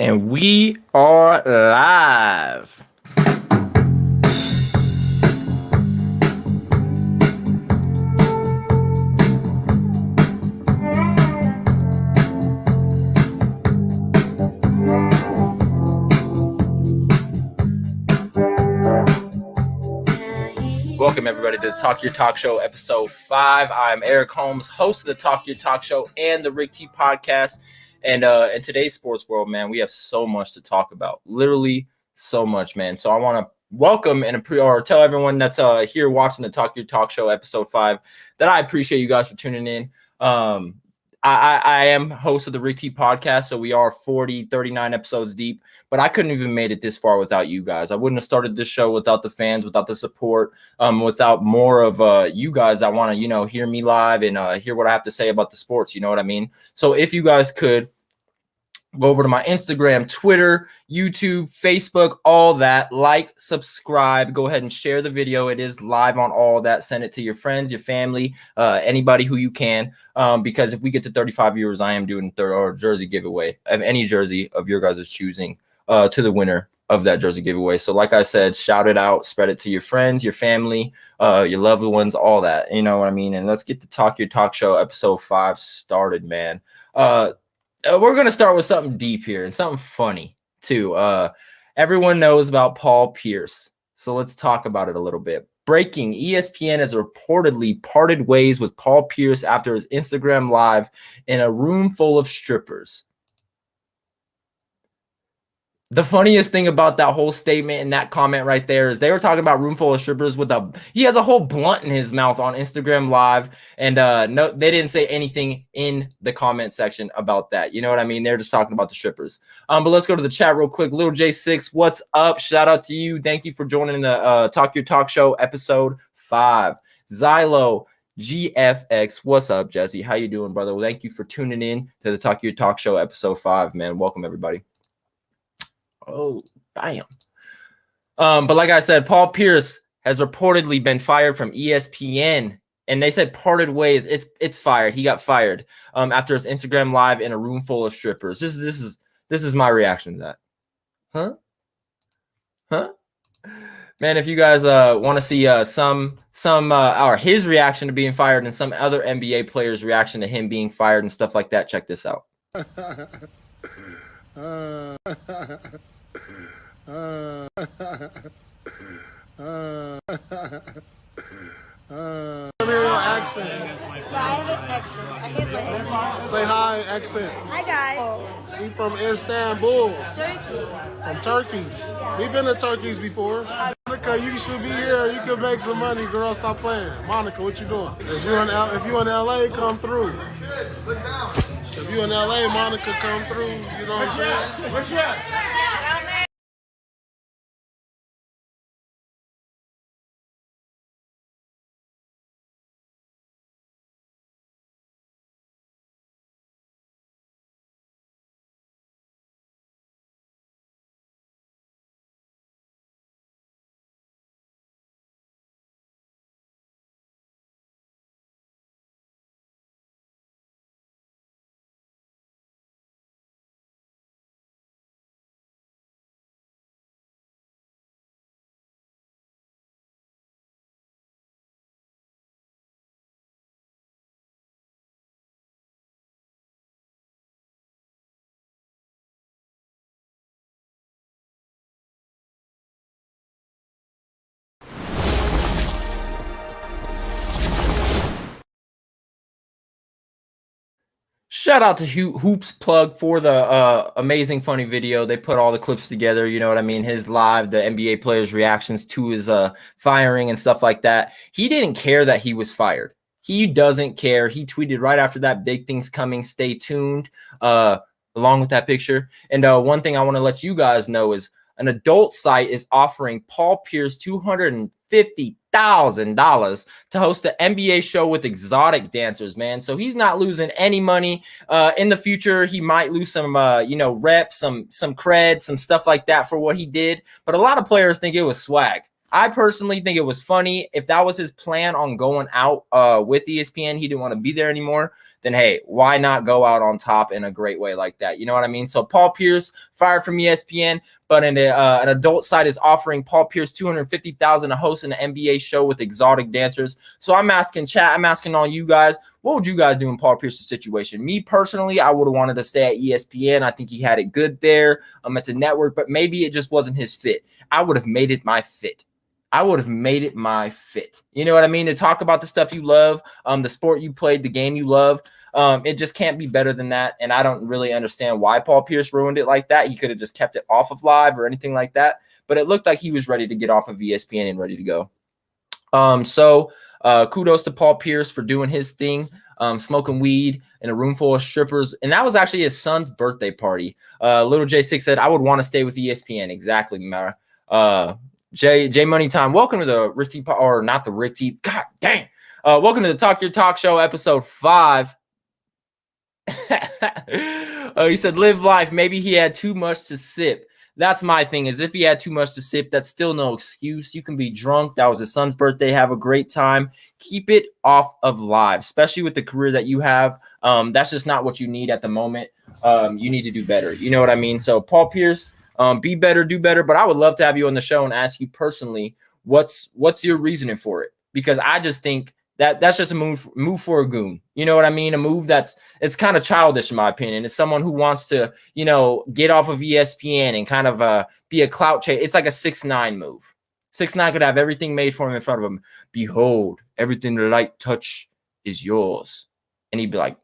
And we are live. Welcome, everybody, to the Talk Your Talk Show, episode 5. I'm Eric Holmes, host of the Talk Your Talk Show and the Rick T podcast. And in today's sports world, man, we have so much to talk about. Literally so much, man. So I want to welcome and tell everyone that's here watching the Talk Your Talk Show, episode 5, that I appreciate you guys for tuning in. I am host of the Rick T podcast, so we are 39 episodes deep, but I couldn't even made it this far without you guys. I wouldn't have started this show without the fans, without the support, without more of you guys that want to, hear me live and hear what I have to say about the sports. You know what I mean? So if you guys could go over to my Instagram, Twitter, YouTube, Facebook, all that. Like, subscribe, go ahead and share the video. It is live on all that. Send it to your friends, your family, anybody who you can. Because if we get to 35 viewers, I am doing a jersey giveaway of any jersey of your guys' choosing to the winner of that jersey giveaway. So like I said, shout it out, spread it to your friends, your family, your loved ones, all that. You know what I mean? And let's get the Talk Your Talk Show episode 5 started, man. We're going to start with something deep here and something funny, too. Everyone knows about Paul Pierce, so let's talk about it a little bit. Breaking: ESPN has reportedly parted ways with Paul Pierce after his Instagram live in a room full of strippers. The funniest thing about that whole statement and that comment right there is they were talking about room full of strippers he has a whole blunt in his mouth on Instagram live, and no, they didn't say anything in the comment section about that. You know what I mean? They're just talking about the strippers. But let's go to the chat real quick. Little J6, what's up? Shout out to you. Thank you for joining the Talk Your Talk Show episode 5. Xylo GFX, what's up, Jesse? How you doing, brother? Well, thank you for tuning in to the Talk Your Talk Show episode 5, man. Welcome, everybody. Oh, damn. But like I said, Paul Pierce has reportedly been fired from ESPN, and they said parted ways. It's fired. He got fired after his Instagram live in a room full of strippers. This is my reaction to that. Huh? Man, if you guys want to see or his reaction to being fired and some other NBA players' reaction to him being fired and stuff like that, check this out. Accent. Yeah, I have an accent. I hate my accent. Say hi, accent. Hi, guys. She from Istanbul. Turkey. From Turkeys. We've been to Turkeys before. Monica, you should be here. You could make some money, girl. Stop playing. Monica, what you doing? If you in LA, come through. If you in LA, Monica, come through. You know what I'm saying? Where's she at? Shout out to Hoops Plug for the amazing funny video. They put all the clips together, you know what I mean? His live, the NBA players' reactions to his firing and stuff like that. He didn't care that he was fired. He doesn't care. He tweeted right after that, "Big things coming, stay tuned," along with that picture. And one thing I want to let you guys know is an adult site is offering Paul Pierce $250,000 to host the NBA show with exotic dancers, man. So he's not losing any money. In the future, he might lose some, reps, some cred, some stuff like that for what he did. But a lot of players think it was swag. I personally think it was funny. If that was his plan on going out with ESPN, he didn't want to be there anymore, then hey, why not go out on top in a great way like that? You know what I mean? So Paul Pierce fired from ESPN, but an adult site is offering Paul Pierce $250,000 to host an NBA show with exotic dancers. So I'm asking chat, I'm asking all you guys, what would you guys do in Paul Pierce's situation? Me personally, I would have wanted to stay at ESPN. I think he had it good there. It's a network, but maybe it just wasn't his fit. I would have made it my fit. I would have made it my fit. You know what I mean? To talk about the stuff you love, the sport you played, the game you love. It just can't be better than that. And I don't really understand why Paul Pierce ruined it like that. He could have just kept it off of live or anything like that. But it looked like he was ready to get off of ESPN and ready to go. So kudos to Paul Pierce for doing his thing, smoking weed in a room full of strippers. And that was actually his son's birthday party. Little J6 said, I would want to stay with ESPN. Exactly, Mara. J Money Time. Welcome to the Rick T, or not the Rick T. God dang. Welcome to the Talk Your Talk Show, episode 5. He said, live life. Maybe he had too much to sip. That's my thing, is if he had too much to sip, that's still no excuse. You can be drunk. That was his son's birthday. Have a great time. Keep it off of live, especially with the career that you have. That's just not what you need at the moment. You need to do better. You know what I mean? So Paul Pierce, be better, do better. But I would love to have you on the show and ask you personally, what's your reasoning for it? Because I just think that's just a move for a goon. You know what I mean? A move it's kind of childish in my opinion. It's someone who wants to, get off of ESPN and kind of be a clout chase. It's like a 6ix9ine move. 6ix9ine could have everything made for him in front of him. Behold, everything the light touch is yours. And he'd be like,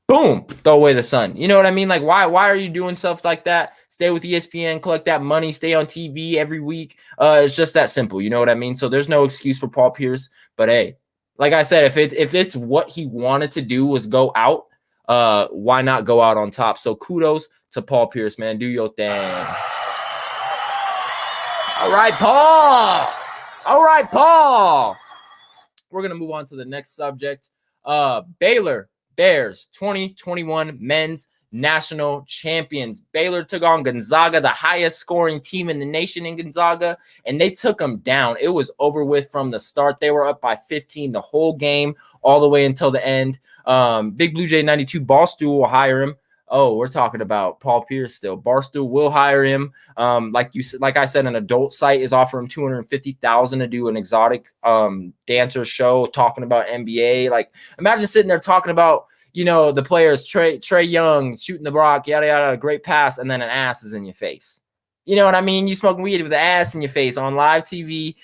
boom, throw away the sun. You know what I mean? Like, why are you doing stuff like that? Stay with ESPN, collect that money, stay on TV every week. It's just that simple. You know what I mean? So there's no excuse for Paul Pierce. But hey, like I said, if it's what he wanted to do was go out, why not go out on top? So kudos to Paul Pierce, man. Do your thing. All right, Paul. All right, Paul. We're going to move on to the next subject. Baylor Bears 2021 men's national champions. Baylor took on Gonzaga, the highest scoring team in the nation in Gonzaga, and they took them down. It was over with from the start. They were up by 15 the whole game, all the way until the end. Big Blue Jay 92 Barstool will hire him. Oh, we're talking about Paul Pierce still. Barstool will hire him. Like I said, an adult site is offering $250,000 to do an exotic dancer show talking about NBA. Like, imagine sitting there talking about, the players, Trey Young shooting the rock, yada yada, great pass, and then an ass is in your face. You know what I mean? You smoking weed with the ass in your face on live TV.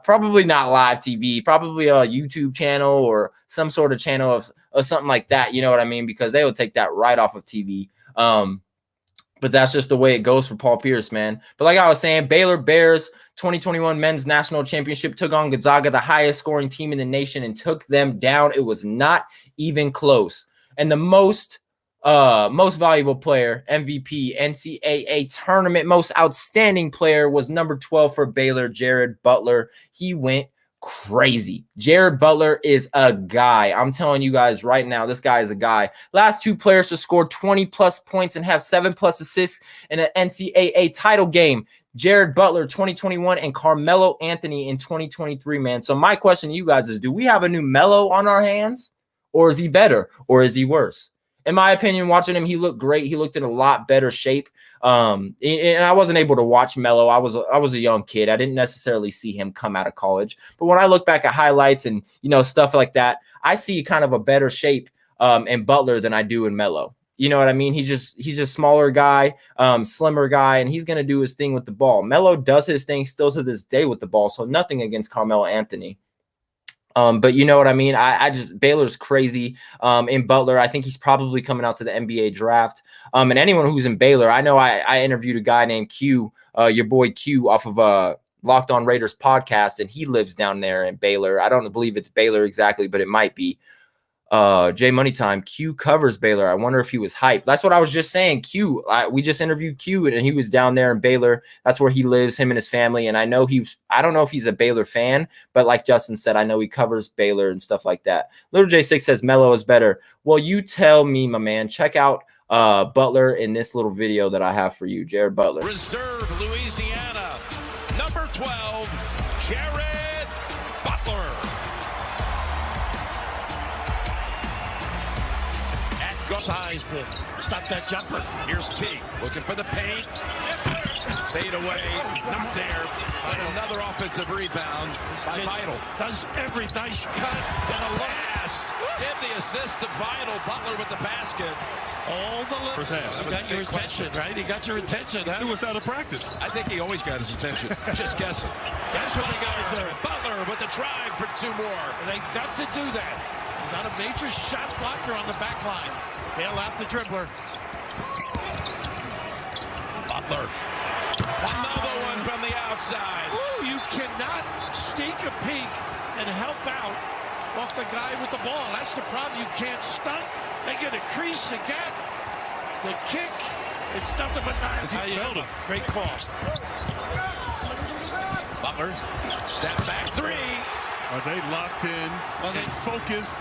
Probably not live TV, probably a YouTube channel or some sort of channel of something like that. You know what I mean? Because they will take that right off of TV. But that's just the way it goes for Paul Pierce, man. But like I was saying, Baylor Bears 2021 men's national championship took on Gonzaga, the highest scoring team in the nation, and took them down. It was not even close. And the most valuable player, MVP, NCAA tournament, most outstanding player was number 12 for Baylor, Jared Butler. He went crazy. Jared Butler is a guy. I'm telling you guys right now, this guy is a guy. Last 2 players to score 20 plus points and have 7 plus assists in an NCAA title game. Jared Butler 2021 and Carmelo Anthony in 2023, man. So my question to you guys is, do we have a new Melo on our hands? Or is he better? Or is he worse? In my opinion, watching him, he looked great. He looked in a lot better shape. And I wasn't able to watch Melo. I was a young kid. I didn't necessarily see him come out of college. But when I look back at highlights and, stuff like that, I see kind of a better shape in Butler than I do in Melo. You know what I mean? He's a smaller guy, slimmer guy, and he's going to do his thing with the ball. Melo does his thing still to this day with the ball, so nothing against Carmelo Anthony. But you know what I mean? Baylor's crazy. In Butler, I think he's probably coming out to the NBA draft. And anyone who's in Baylor, I know I interviewed a guy named Q, your boy Q, off of Locked On Raiders podcast, and he lives down there in Baylor. I don't believe it's Baylor exactly, but it might be. Jay Money Time, Q covers Baylor. I wonder if he was hyped. That's what I was just saying. We just interviewed Q, and he was down there in Baylor. That's where he lives, him and his family. And I don't know if he's a Baylor fan, but like Justin said, I know he covers Baylor and stuff like that. Little J6 says Melo is better. Well, you tell me, my man. Check out Butler in this little video that I have for you, Jared Butler. Reserve Louisiana, number 12, Size to stop that jumper. Here's T looking for the paint. Fade away, not there. But another offensive rebound by Vital. Does every nice cut and a pass. Give the assist to Vital. Butler with the basket. All the first half. That got your attention, right? He got your attention. Huh? He was out of practice. I think he always got his attention. Just guessing. That's what they got to do. Butler with the drive for 2 more. They got to do that. He's not a major shot blocker on the back line. Bail out the dribbler. Butler. Another one from the outside. Ooh, you cannot sneak a peek and help out off the guy with the ball. That's the problem. You can't stunt. They get a crease, a gap. The kick, it's nothing but nine. Great call. Butler, step back 3. Are they locked in? Are they focused?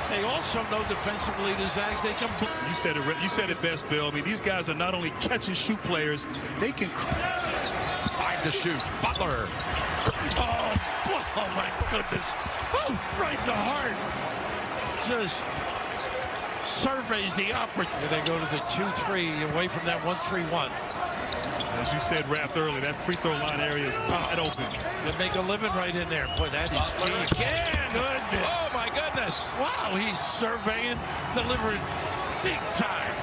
They also know defensively the Zags, they can. You said it best, Bill. I mean, these guys are not only catch and shoot players, they can. 5 to shoot. Butler. Oh my goodness. Oh, right in the heart. Just surveys the opportunity. They go to the 2-3 away from that 1-3-1. As you said, Raph, earlier, that free throw line area is wide open. They make a living right in there. Boy, that is key. Again. Goodness. Oh, my goodness. Wow, he's surveying, delivering big time.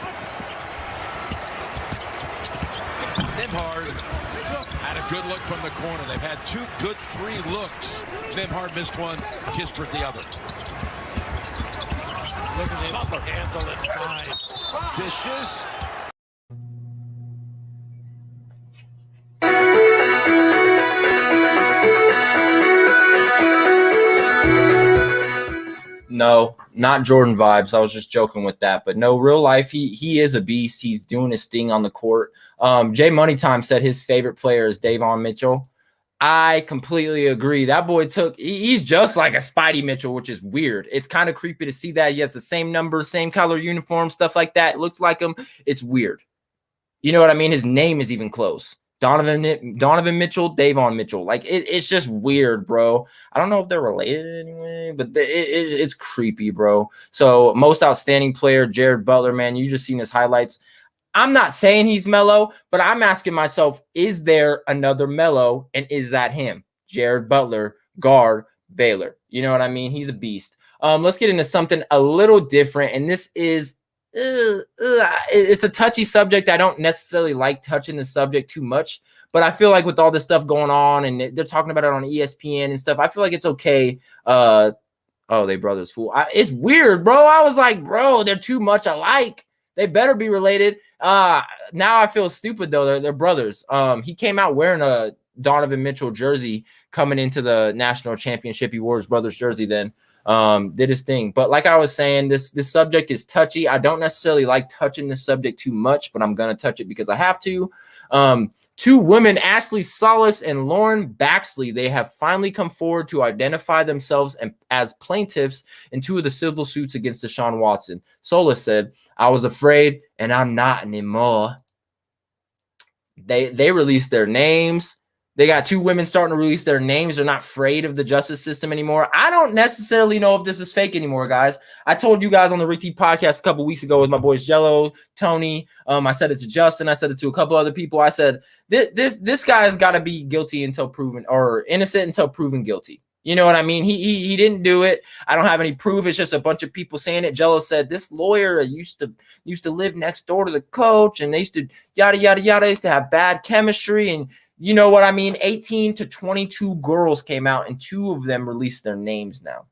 Nembhard had a good look from the corner. They've had 2 good 3 looks. Nembhard missed one, Kispert the other. Look at him. Butler handle it fine. Dishes. No, not Jordan vibes. I was just joking with that. But no, real life, he is a beast. He's doing his thing on the court. Jay Moneytime said his favorite player is Davon Mitchell. I completely agree. That boy he's just like a Spidey Mitchell, which is weird. It's kind of creepy to see that. He has the same number, same color uniform, stuff like that. It looks like him. It's weird. You know what I mean? His name is even close. Donovan Mitchell, Davon Mitchell. Like, it's just weird, bro. I don't know if they're related anyway, but it's creepy, bro. So, most outstanding player, Jared Butler, man. You just seen his highlights. I'm not saying he's Melo, but I'm asking myself, is there another Melo, and is that him? Jared Butler, guard, Baylor. You know what I mean? He's a beast. Let's get into something a little different, and this is it's a touchy subject. I don't necessarily like touching the subject too much, but I feel like with all this stuff going on, and they're talking about it on ESPN and stuff, I feel like it's okay. Oh, they brothers fool. It's weird, bro. I was like, bro, they're too much alike. They better be related. Now I feel stupid, though. They're brothers. He came out wearing a Donovan Mitchell jersey coming into the national championship. He wore his brother's jersey then. Did his thing. But like I was saying, this subject is touchy. I don't necessarily like touching this subject too much, but I'm going to touch it because I have to. 2 women, Ashley Solis and Lauren Baxley, they have finally come forward to identify themselves as plaintiffs in 2 of the civil suits against Deshaun Watson. Solis said, "I was afraid and I'm not anymore." They released their names. They got 2 women starting to release their names. They're not afraid of the justice system anymore. I don't necessarily know if this is fake anymore, guys. I told you guys on the Rick T podcast a couple weeks ago with my boys Jello, Tony. I said it to Justin. I said it to a couple other people. I said this guy's got to be guilty until proven, or innocent until proven guilty. You know what I mean? He didn't do it. I don't have any proof. It's just a bunch of people saying it. Jello said this lawyer used to live next door to the coach, and they used to yada yada yada. They used to have bad chemistry, and you know what I mean? 18 to 22 girls came out, and 2 of them released their names now.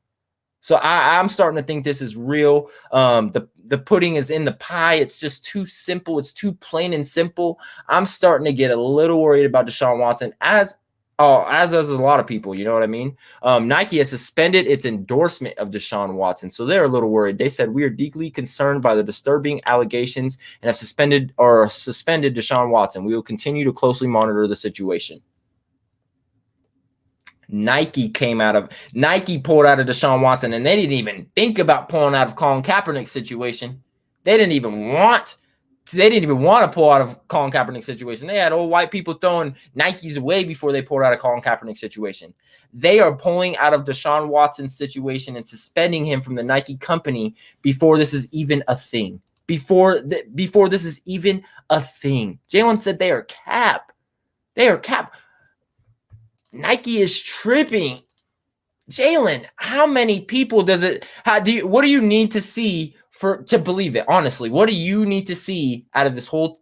So I'm starting to think this is real. The pudding is in the pie. It's just too simple. It's too plain and simple. I'm starting to get a little worried about Deshaun Watson, as does a lot of people. You know what I mean? Nike has suspended its endorsement of Deshaun Watson, so they're a little worried. They said, "We are deeply concerned by the disturbing allegations and have suspended Deshaun Watson. We will continue to closely monitor the situation." Nike pulled out of Deshaun Watson, and they didn't even think about pulling out of Colin Kaepernick's situation. They didn't even want to pull out of Colin Kaepernick's situation. They had old white people throwing Nikes away before they pulled out of Colin Kaepernick's situation. They are pulling out of Deshaun Watson's situation and suspending him from the Nike company before this is even a thing. before this is even a thing. Jalen said they are cap. They are cap. Nike is tripping. Jalen, how many people does it? What do you need to see to believe it? Honestly, what do you need to see out of this whole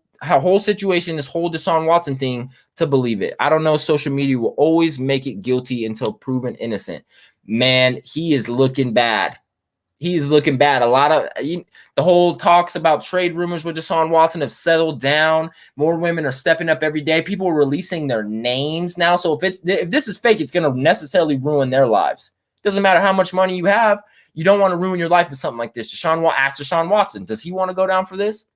situation, this whole Deshaun Watson thing to believe it? I don't know. Social media will always make it guilty until proven innocent. Man, he is looking bad. He's looking bad. A lot of the whole talks about trade rumors with Deshaun Watson have settled down. More women are stepping up every day. People are releasing their names now. So if this is fake, it's going to necessarily ruin their lives. Doesn't matter how much money you have. You don't want to ruin your life with something like this. Ask Deshaun Watson, does he want to go down for this?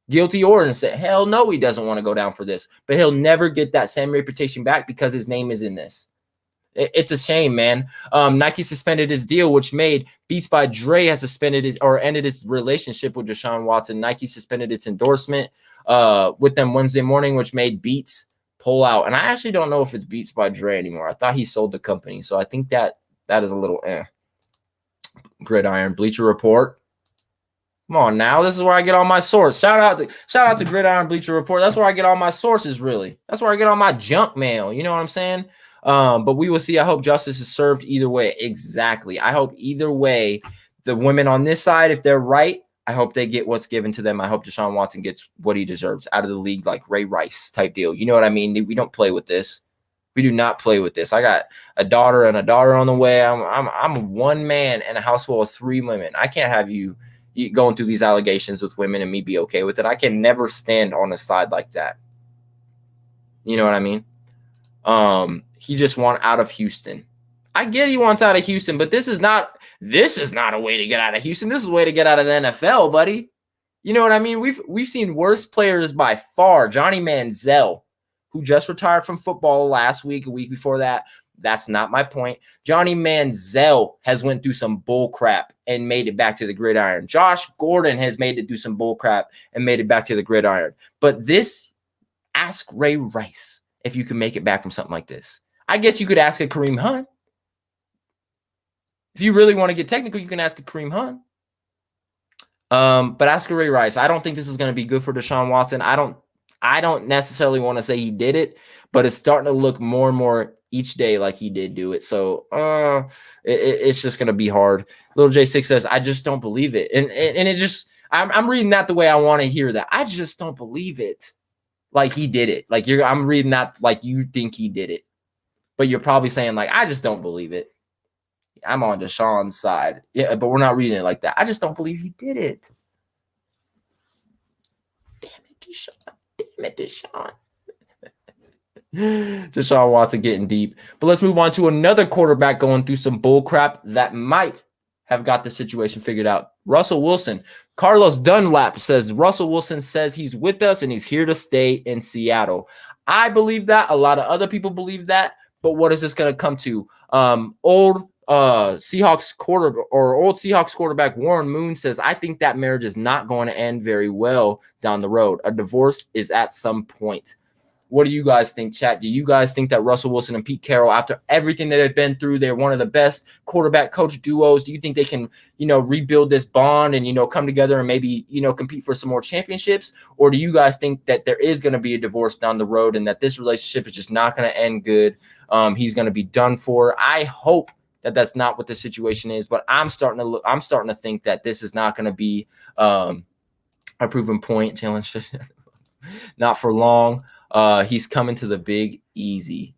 Guilty or innocent? Hell no, he doesn't want to go down for this. But he'll never get that same reputation back because his name is in this. It's a shame, man. Nike suspended his deal, which made Beats by Dre has suspended it or ended its relationship with Deshaun Watson. Nike suspended its endorsement with them Wednesday morning, which made Beats pull out. And I actually don't know if it's Beats by Dre anymore. I thought he sold the company, so I think that is a little Gridiron Bleacher Report. Come on now, this is where I get all my sources. Shout out to Gridiron Bleacher Report. That's where I get all my sources. Really, that's where I get all my junk mail. You know what I'm saying? But we will see. I hope justice is served either way. Exactly. I hope either way, the women on this side, if they're right, I hope they get what's given to them. I hope Deshaun Watson gets what he deserves out of the league, like Ray Rice type deal. You know what I mean? We don't play with this. We do not play with this. I got a daughter and a daughter on the way. I'm one man in a house full of 3 women. I can't have you going through these allegations with women and me be okay with it. I can never stand on a side like that. You know what I mean? He just wants out of Houston. I get he wants out of Houston, but this is not a way to get out of Houston. This is a way to get out of the NFL, buddy. You know what I mean? We've seen worse players by far. Johnny Manziel, who just retired from football last week, a week before that. That's not my point. Johnny Manziel has went through some bull crap and made it back to the gridiron. Josh Gordon has made it through some bull crap and made it back to the gridiron. But ask Ray Rice if you can make it back from something like this. I guess you could ask a Kareem Hunt. If you really want to get technical, you can ask a Kareem Hunt. But ask a Ray Rice. I don't think this is going to be good for Deshaun Watson. I don't necessarily want to say he did it, but it's starting to look more and more each day like he did do it. So it's just going to be hard. Little J6 says, I just don't believe it. And it just, I'm reading that the way I want to hear that. I just don't believe it. Like he did it. Like I'm reading that like you think he did it. But you're probably saying like, I just don't believe it. I'm on Deshaun's side. Yeah, but we're not reading it like that. I just don't believe he did it. Damn it, Deshaun. Damn it, Deshaun. Deshaun Watson getting deep. But let's move on to another quarterback going through some bull crap that might have got the situation figured out. Russell Wilson. Carlos Dunlap says Russell Wilson says he's with us and he's here to stay in Seattle. I believe that. A lot of other people believe that. But what is this going to come to? Old Seahawks quarterback Warren Moon says, I think that marriage is not going to end very well down the road. A divorce is at some point. What do you guys think, chat? Do you guys think that Russell Wilson and Pete Carroll, after everything that they've been through, they're one of the best quarterback coach duos? Do you think they can, rebuild this bond and, come together and maybe, compete for some more championships? Or do you guys think that there is going to be a divorce down the road and that this relationship is just not going to end good? He's going to be done for. I hope that that's not what the situation is, but I'm starting to think that this is not going to be a proven point. Challenge not for long. He's coming to the Big Easy.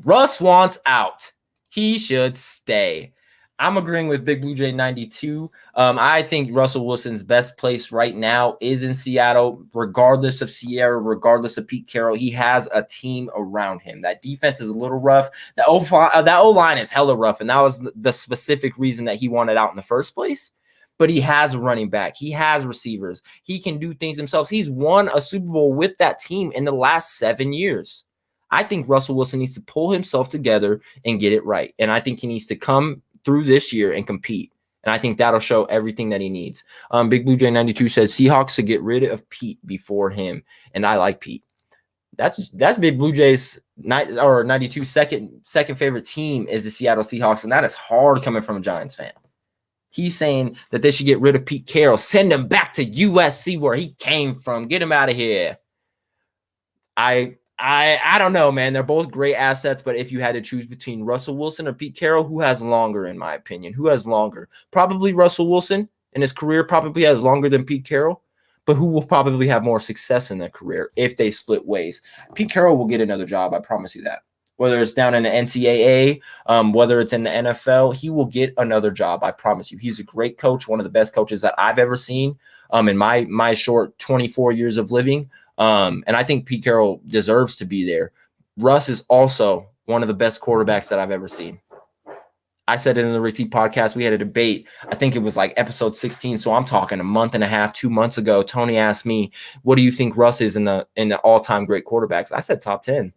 Russ wants out. He should stay. I'm agreeing with Big Blue Jay 92. I think Russell Wilson's best place right now is in Seattle, regardless of Sierra, regardless of Pete Carroll. He has a team around him. That defense is a little rough. That O-line is hella rough, and that was the specific reason that he wanted out in the first place. But he has a running back. He has receivers. He can do things himself. He's won a Super Bowl with that team in the last 7 years. I think Russell Wilson needs to pull himself together and get it right. And I think he needs to come through this year and compete. And I think that'll show everything that he needs. Big Blue Jay 92 says Seahawks to get rid of Pete before him. And I like Pete. That's Big Blue Jay's 92 second favorite team is the Seattle Seahawks. And that is hard coming from a Giants fan. He's saying that they should get rid of Pete Carroll, send him back to USC where he came from, get him out of here. I don't know, man. They're both great assets, but if you had to choose between Russell Wilson or Pete Carroll, who has longer, in my opinion? Who has longer? Probably Russell Wilson, and his career probably has longer than Pete Carroll, but who will probably have more success in their career if they split ways? Pete Carroll will get another job, I promise you that. Whether it's down in the NCAA, whether it's in the NFL, he will get another job, I promise you. He's a great coach, one of the best coaches that I've ever seen in my short 24 years of living. And I think Pete Carroll deserves to be there. Russ is also one of the best quarterbacks that I've ever seen. I said it in the Rick T podcast. We had a debate. I think it was like episode 16. So I'm talking a month and a half, 2 months ago. Tony asked me, what do you think Russ is in the all-time great quarterbacks? I said top 10.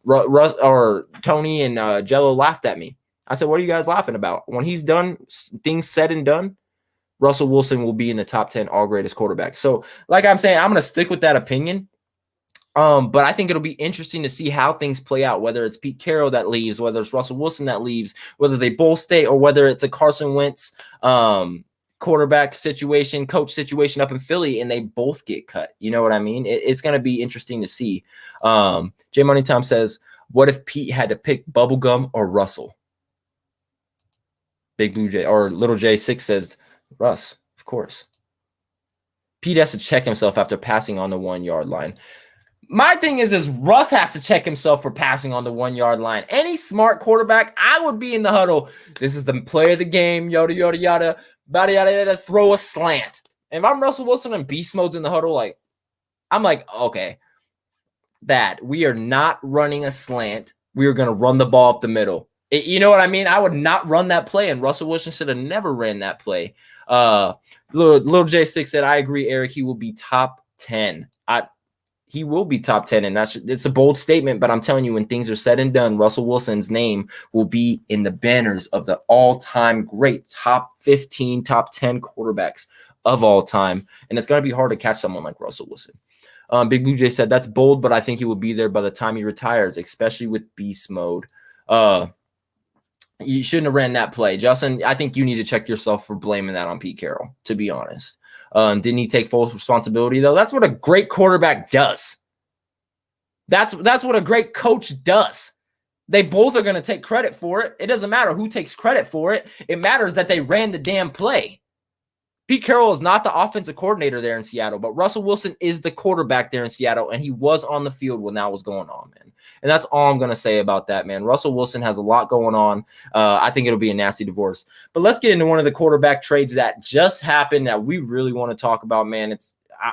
Russ or Tony and Jello laughed at me. I said, what are you guys laughing about? When he's done, things said and done, Russell Wilson will be in the top 10 all greatest quarterbacks. So, like I'm saying, I'm going to stick with that opinion. But I think it'll be interesting to see how things play out, whether it's Pete Carroll that leaves, whether it's Russell Wilson that leaves, whether they both stay, or whether it's a Carson Wentz quarterback situation, coach situation up in Philly, and they both get cut. You know what I mean? It's going to be interesting to see. J Money Tom says, what if Pete had to pick Bubblegum or Russell? Big Blue J or Little J6 says, Russ, of course. Pete has to check himself after passing on the 1 yard line. My thing is Russ has to check himself for passing on the 1 yard line. Any smart quarterback, I would be in the huddle. This is the play of the game, yada, yada, yada, yada, yada, yada, throw a slant. And if I'm Russell Wilson and beast mode's in the huddle, I'm like, okay, we are not running a slant. We are going to run the ball up the middle. You know what I mean? I would not run that play, and Russell Wilson should have never ran that play. Little J6 said, I agree, Eric. He will be top 10. He will be top 10, and it's a bold statement, but I'm telling you, when things are said and done, Russell Wilson's name will be in the banners of the all-time great top 15, top 10 quarterbacks of all time, and it's going to be hard to catch someone like Russell Wilson. Big Blue Jay said, that's bold, but I think he will be there by the time he retires, especially with beast mode. You shouldn't have ran that play. Justin, I think you need to check yourself for blaming that on Pete Carroll, to be honest. Didn't he take full responsibility, though? That's what a great quarterback does. That's what a great coach does. They both are going to take credit for it. It doesn't matter who takes credit for it. It matters that they ran the damn play. Pete Carroll is not the offensive coordinator there in Seattle, but Russell Wilson is the quarterback there in Seattle, and he was on the field when that was going on, man. And that's all I'm going to say about that, man. Russell Wilson has a lot going on. I think it'll be a nasty divorce. But let's get into one of the quarterback trades that just happened that we really want to talk about, man.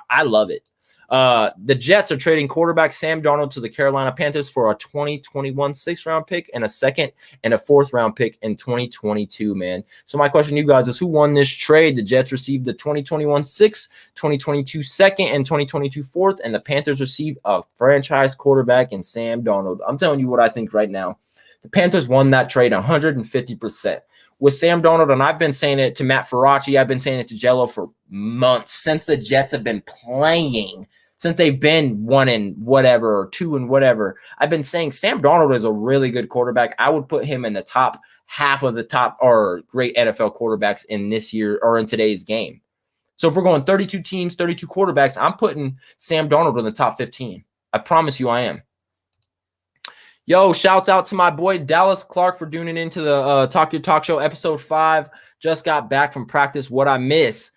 I love it. The Jets are trading quarterback Sam Darnold to the Carolina Panthers for a 2021 6th-round pick and a 2nd and a 4th-round pick in 2022, man. So my question to you guys is, who won this trade? The Jets received the 2021 6th, 2022 2nd, and 2022 4th, and the Panthers received a franchise quarterback in Sam Darnold. I'm telling you what I think right now. The Panthers won that trade 150%. With Sam Darnold, and I've been saying it to Matt Faraci, I've been saying it to Jello for months, since the Jets have been playing, since they've been 1 and whatever, or 2 and whatever. I've been saying Sam Darnold is a really good quarterback. I would put him in the top half of the top or great NFL quarterbacks in this year or in today's game. So if we're going 32 teams, 32 quarterbacks, I'm putting Sam Darnold in the top 15. I promise you I am. Yo, shouts out to my boy Dallas Clark for tuning into the Talk Your Talk Show episode 5. Just got back from practice. What I miss.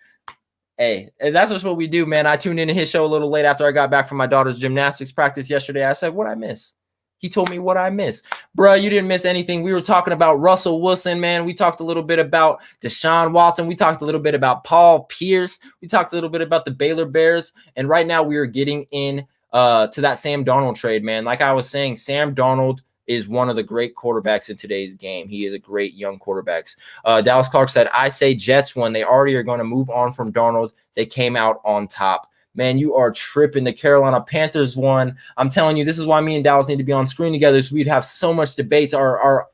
Hey, that's just what we do, man. I tuned into his show a little late after I got back from my daughter's gymnastics practice yesterday. I said, what I miss? He told me what I miss. Bruh, you didn't miss anything. We were talking about Russell Wilson, man. We talked a little bit about Deshaun Watson. We talked a little bit about Paul Pierce. We talked a little bit about the Baylor Bears. And right now we are getting in to that Sam Darnold trade, man. Like I was saying, Sam Darnold is one of the great quarterbacks in today's game. He is a great young quarterback. Dallas Clark said, I say Jets when they already are going to move on from Darnold. They came out on top. Man, you are tripping. The Carolina Panthers won. I'm telling you, this is why me and Dallas need to be on screen together, so we'd have so much debates. Our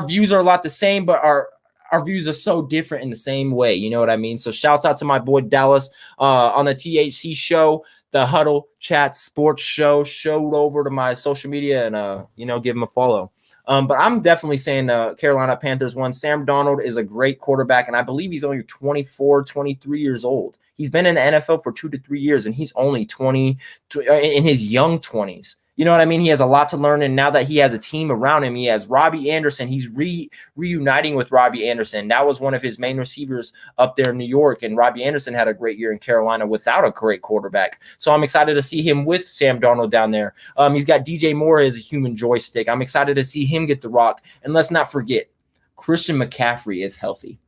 views are a lot the same, but our views are so different in the same way. You know what I mean? So shouts out to my boy Dallas on the THC show, the Huddle Chat Sports Show. Showed over to my social media and give him a follow. But I'm definitely saying the Carolina Panthers won. Sam Darnold is a great quarterback, and I believe he's only 24, 23 years old. He's been in the NFL for 2 to 3 years, and he's only 20 in his young 20s. You know what I mean? He has a lot to learn, and now that he has a team around him, he has Robbie Anderson. He's reuniting with Robbie Anderson. That was one of his main receivers up there in New York, and Robbie Anderson had a great year in Carolina without a great quarterback. So I'm excited to see him with Sam Darnold down there. He's got DJ Moore as a human joystick. I'm excited to see him get the rock. And let's not forget, Christian McCaffrey is healthy.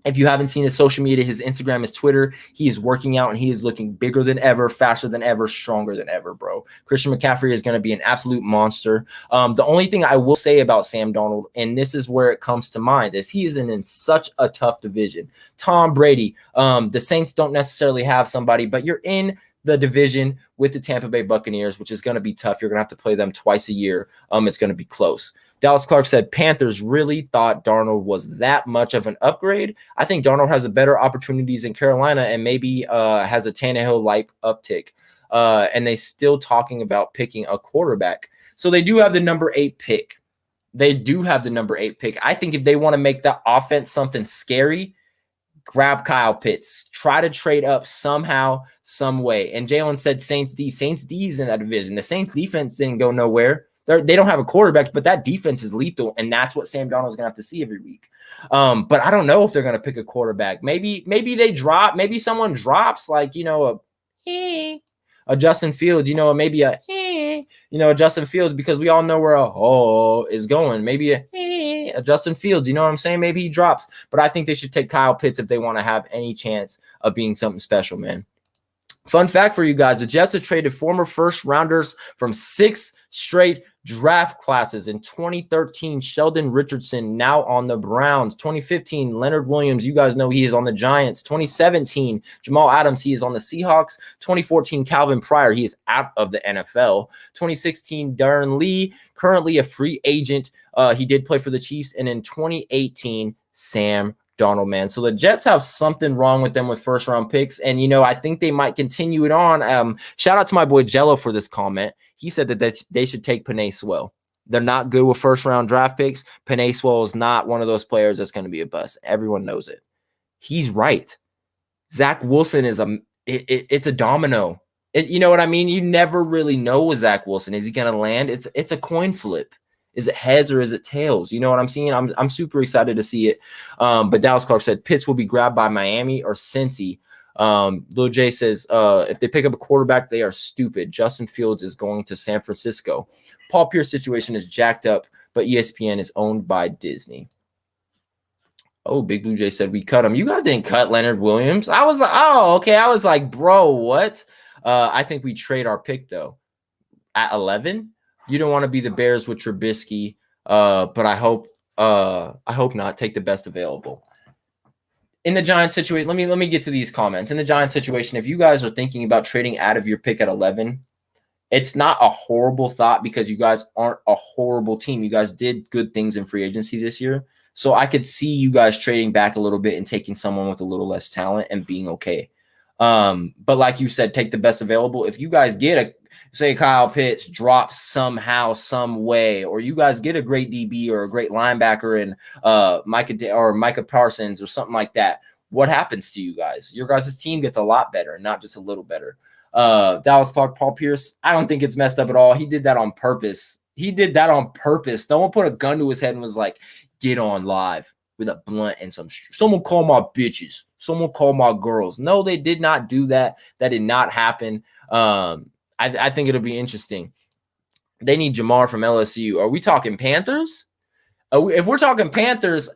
If you haven't seen his social media, his Instagram, his Twitter, he is working out and he is looking bigger than ever, faster than ever, stronger than ever, bro. Christian McCaffrey is going to be an absolute monster. The only thing I will say about Sam Darnold, and this is where it comes to mind, is he is in such a tough division. Tom Brady, the Saints don't necessarily have somebody, but you're in the division with the Tampa Bay Buccaneers, which is going to be tough. You're going to have to play them twice a year. It's going to be close. Dallas Clark said Panthers really thought Darnold was that much of an upgrade. I think Darnold has a better opportunities in Carolina and maybe has a Tannehill-like uptick. And they still talking about picking a quarterback. So they do have the number 8 pick. They do have the number 8 pick. I think if they want to make the offense something scary, grab Kyle Pitts. Try to trade up somehow, some way. And Jalen said Saints D. Saints D is in that division. The Saints defense didn't go nowhere. They don't have a quarterback, but that defense is lethal, and that's what Sam Darnold's going to have to see every week. But I don't know if they're going to pick a quarterback. Maybe they drop. Maybe someone drops like, a Justin Fields, maybe a Justin Fields, because we all know where is going. Maybe a Justin Fields, you know what I'm saying? Maybe he drops. But I think they should take Kyle Pitts if they want to have any chance of being something special, man. Fun fact for you guys, the Jets have traded former first rounders from 6 straight draft classes. In 2013, Sheldon Richardson, now on the Browns. 2015, Leonard Williams, you guys know he is on the Giants. 2017, Jamal Adams, he is on the Seahawks. 2014, Calvin Pryor, he is out of the NFL. 2016, Darren Lee, currently a free agent. He did play for the Chiefs. And in 2018, Sam Darnold, man. So the Jets have something wrong with them with first round picks. And, I think they might continue it on. Shout out to my boy Jello for this comment. He said that they should take Penei Sewell. They're not good with first round draft picks. Penei Sewell is not one of those players that's going to be a bust. Everyone knows it. He's right. Zach Wilson is it's a domino. You know what I mean? You never really know with Zach Wilson. Is he going to land? It's a coin flip. Is it heads or is it tails? You know what I'm seeing? I'm super excited to see it. But Dallas Clark said Pitts will be grabbed by Miami or Cincy. Lil J says if they pick up a quarterback, they are stupid. Justin Fields is going to San Francisco. Paul Pierce situation is jacked up, but ESPN is owned by Disney. Oh, Big Blue Jay said we cut him. You guys didn't cut Leonard Williams. I was like, oh, okay. I was like, bro, what? I think we trade our pick though at 11. You don't want to be the Bears with Trubisky, but I hope not. Take the best available. In the Giants situation, let me get to these comments. In the Giants situation, if you guys are thinking about trading out of your pick at 11, it's not a horrible thought because you guys aren't a horrible team. You guys did good things in free agency this year. So I could see you guys trading back a little bit and taking someone with a little less talent and being okay. But like you said, take the best available. If you guys get say Kyle Pitts drops somehow, some way, or you guys get a great DB or a great linebacker and Micah Parsons or something like that, what happens to you guys? Your guys' team gets a lot better, not just a little better. Dallas Clark, Paul Pierce, I don't think it's messed up at all. He did that on purpose. No one put a gun to his head and was like, get on live with a blunt and someone call my bitches. Someone call my girls. No, they did not do that. That did not happen. I think it'll be interesting. They need Jamar from LSU. Are we talking Panthers? If we're talking Panthers,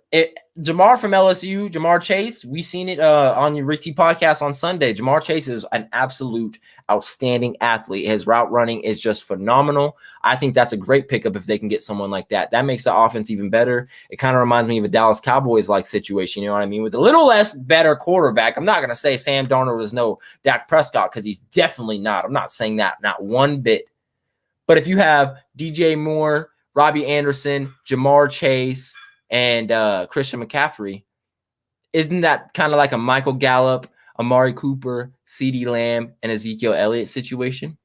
Jamar from LSU, Jamar Chase, we seen it on your Rick T podcast on Sunday. Jamar Chase is an absolute outstanding athlete. His route running is just phenomenal. I think that's a great pickup if they can get someone like that. That makes the offense even better. It kind of reminds me of a Dallas Cowboys-like situation, you know what I mean? With a little less better quarterback. I'm not going to say Sam Darnold is no Dak Prescott because he's definitely not. I'm not saying that, not one bit. But if you have DJ Moore, Robbie Anderson, Jamar Chase, and Christian McCaffrey, isn't that kind of like a Michael Gallup, Amari Cooper, CeeDee Lamb, and Ezekiel Elliott situation?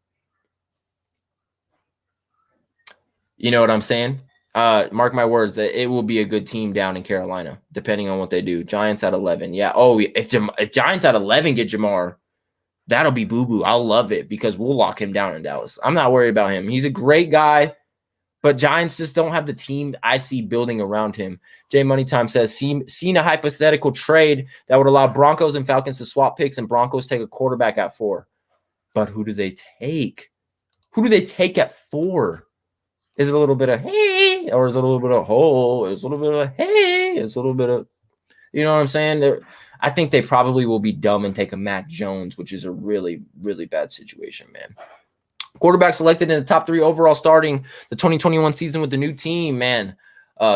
You know what I'm saying? Mark my words, it will be a good team down in Carolina, depending on what they do. Giants at 11. Yeah. Oh, if Giants at 11 get Jamar, that'll be boo-boo. I'll love it because we'll lock him down in Dallas. I'm not worried about him. He's a great guy, but Giants just don't have the team I see building around him. Jay Money Time says, seen a hypothetical trade that would allow Broncos and Falcons to swap picks and Broncos take a quarterback at 4. But who do they take? Who do they take at 4? Is it a little bit of hey, or is it a little bit of ho? Is it a little bit of hey? Is it a little bit of, you know what I'm saying? I think they probably will be dumb and take a Mac Jones, which is a really, really bad situation, man. Quarterback selected in the top 3 overall starting the 2021 season with the new team, man.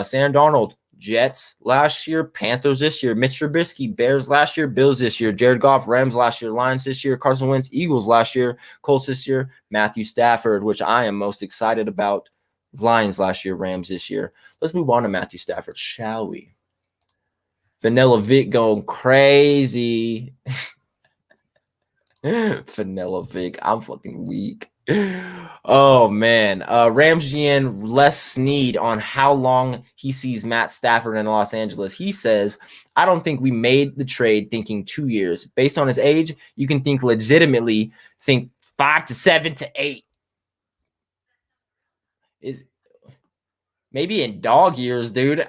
Sam Darnold, Jets last year, Panthers this year, Mitch Trubisky, Bears last year, Bills this year, Jared Goff, Rams last year, Lions this year, Carson Wentz, Eagles last year, Colts this year, Matthew Stafford, which I am most excited about. Lions last year, Rams this year. Let's move on to Matthew Stafford, shall we? Vanilla Vic going crazy. Vanilla Vic, I'm fucking weak. Oh, man. Rams GM Les Snead on how long he sees Matt Stafford in Los Angeles. He says, I don't think we made the trade thinking 2 years. Based on his age, you can legitimately think 5 to 7 to 8. Is maybe in dog years, dude.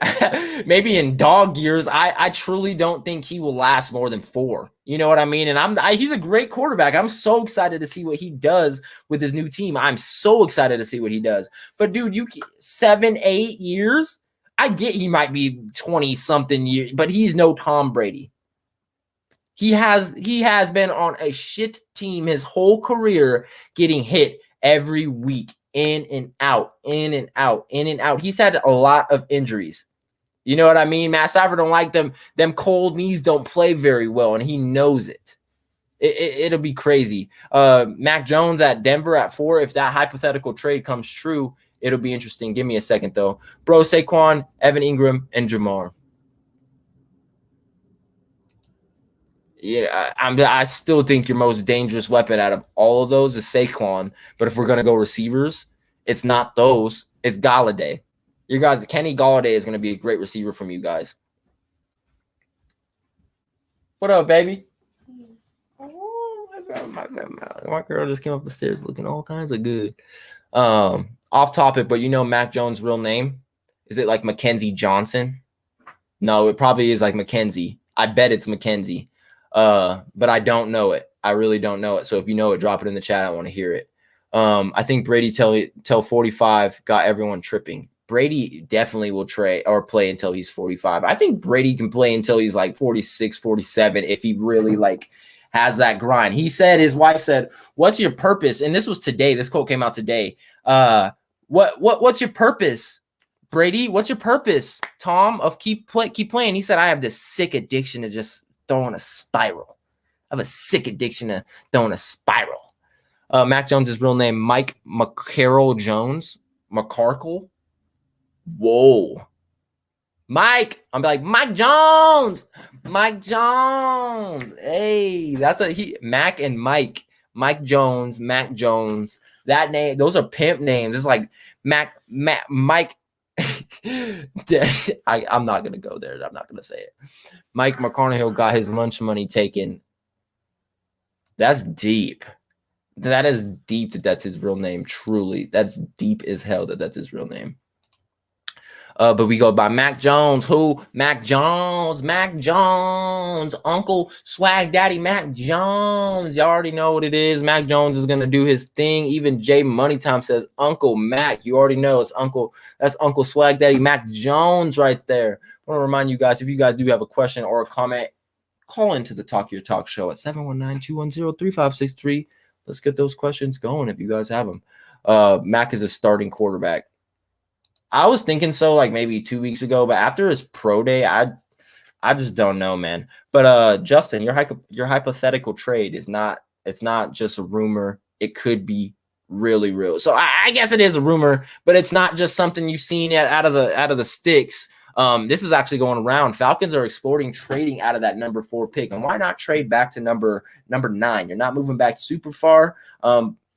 Maybe in dog years, I truly don't think he will last more than 4. You know what I mean? And he's a great quarterback. I'm so excited to see what he does with his new team. I'm so excited to see what he does. But dude, 7, 8 years. I get he might be 20 something years, but he's no Tom Brady. He has been on a shit team his whole career, getting hit every week. In and out, in and out, in and out. He's had a lot of injuries. You know what I mean? Matt Stafford don't like them. Them cold knees don't play very well, and he knows it. It'll be crazy. Mac Jones at Denver at 4. If that hypothetical trade comes true, it'll be interesting. Give me a second, though. Bro, Saquon, Evan Ingram, and Jamar. Yeah, I still think your most dangerous weapon out of all of those is Saquon. But if we're gonna go receivers, it's not those. It's Galladay. You guys, Kenny Galladay is gonna be a great receiver from you guys. What up, baby? Oh, my girl just came up the stairs looking all kinds of good. Off topic, but you know Mac Jones' real name? Is it like Mackenzie Johnson? No, it probably is like Mackenzie. I bet it's Mackenzie. But I don't know it. I really don't know it. So if you know it, drop it in the chat. I want to hear it. I think Brady till 45 got everyone tripping. Brady definitely will trade or play until he's 45. I think Brady can play until he's like 46, 47 if he really like has that grind. He said, his wife said, "What's your purpose?" And this was today. This quote came out today. What's your purpose, Brady? What's your purpose, Tom, of keep playing? He said, "I have this sick addiction to just throwing a spiral. I have a sick addiction to throwing a spiral." Mac Jones' real name, Mike McCarroll Jones. McCarkle? Whoa. Mike. I'm like, Mike Jones. Mike Jones. Hey, that's Mac and Mike. Mike Jones, Mac Jones. That name, those are pimp names. It's like Mike. I'm not going to go there. I'm not going to say it. Mike McConaughey got his lunch money taken. That's deep. That is deep that's his real name. Truly. That's deep as hell that's his real name. But we go by Mac Jones. Who? Mac Jones. Mac Jones. Uncle Swag Daddy Mac Jones. You already know what it is. Mac Jones is going to do his thing. Even Jay Money Time says, Uncle Mac. You already know it's Uncle. That's Uncle Swag Daddy Mac Jones right there. I want to remind you guys, if you guys do have a question or a comment, call into the Talk Your Talk show at 719-210-3563. Let's get those questions going if you guys have them. Mac is a starting quarterback. I was thinking so like maybe 2 weeks ago, but after his pro day, I just don't know, man. But Justin, your hypothetical trade is not just a rumor. It could be really real. So I guess it is a rumor, but it's not just something you've seen out of the sticks. This is actually going around. Falcons are exploring trading out of that number 4 pick. And why not trade back to number 9? You're not moving back super far.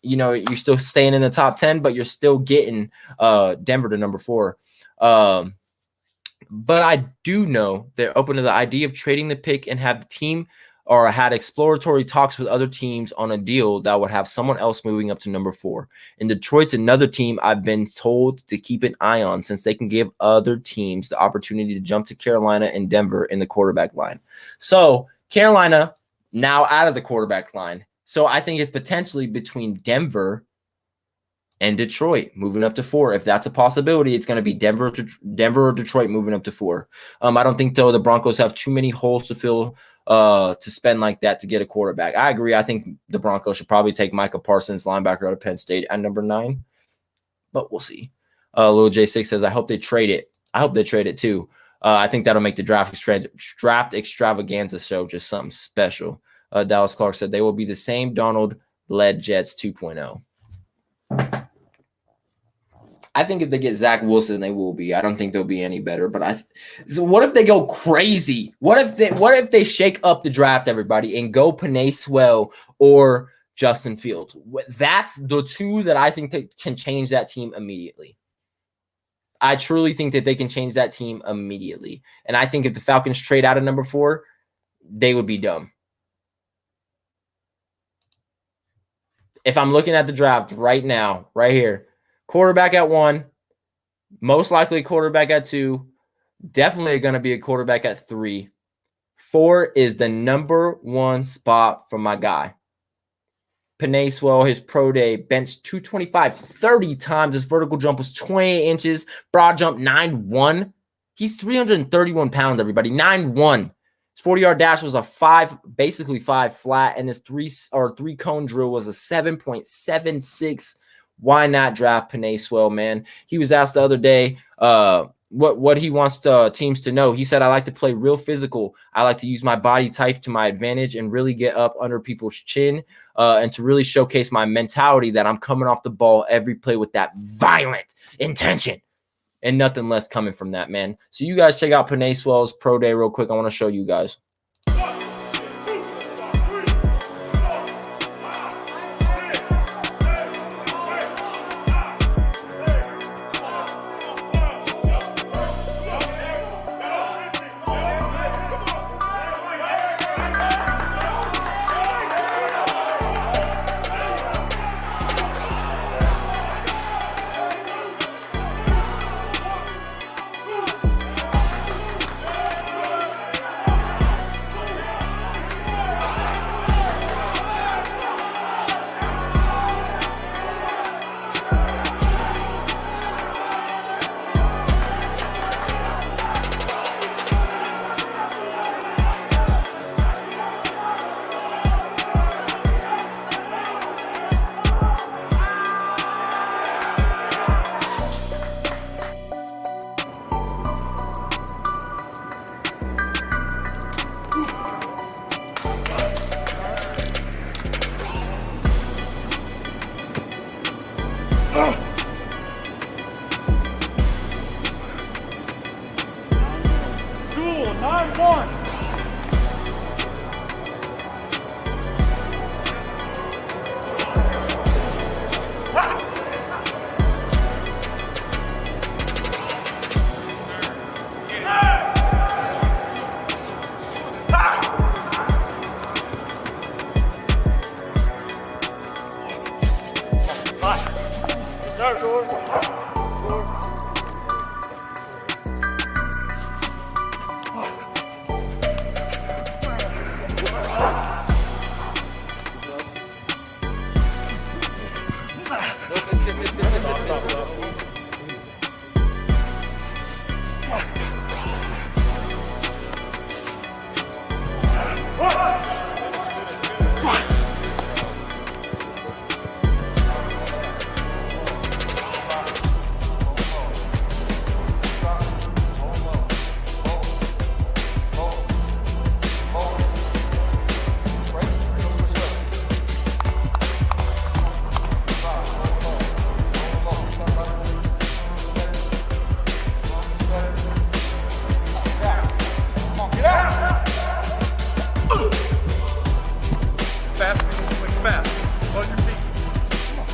You know, you're still staying in the top 10, but you're still getting Denver to number 4. But I do know they're open to the idea of trading the pick and have the team or had exploratory talks with other teams on a deal that would have someone else moving up to number 4. And Detroit's another team I've been told to keep an eye on since they can give other teams the opportunity to jump to Carolina and Denver in the quarterback line. So Carolina now out of the quarterback line. So I think it's potentially between Denver and Detroit moving up to 4. If that's a possibility, it's going to be Denver or Detroit moving up to 4. I don't think, though, the Broncos have too many holes to fill to spend like that to get a quarterback. I agree. I think the Broncos should probably take Micah Parsons, linebacker out of Penn State, at number 9. But we'll see. Lil J6 says, I hope they trade it. I hope they trade it, too. I think that'll make the draft extravaganza show just something special. Dallas Clark said, they will be the same Donald-led Jets 2.0. I think if they get Zach Wilson, they will be. I don't think they'll be any better. But so what if they go crazy? What if they shake up the draft, everybody, and go Penei Sewell or Justin Fields? That's the two that I think that can change that team immediately. I truly think that they can change that team immediately. And I think if the Falcons trade out of number 4, they would be dumb. If I'm looking at the draft right now, right here, quarterback at 1, most likely quarterback at 2, definitely going to be a quarterback at 3. 4 is the number 1 spot for my guy. Penei Sewell, his pro day, benched 225 30 times. His vertical jump was 28 inches. Broad jump 9'1". He's 331 pounds, everybody. 9'1". His 40-yard dash was basically 5 flat, and his 3-cone drill was a 7.76. Why not draft Penei Sewell, man? He was asked the other day what he wants teams to know. He said, I like to play real physical. I like to use my body type to my advantage and really get up under people's chin and to really showcase my mentality that I'm coming off the ball every play with that violent intention and nothing less coming from that, man. So you guys check out Penei Sewell's pro day real quick. I want to show you guys.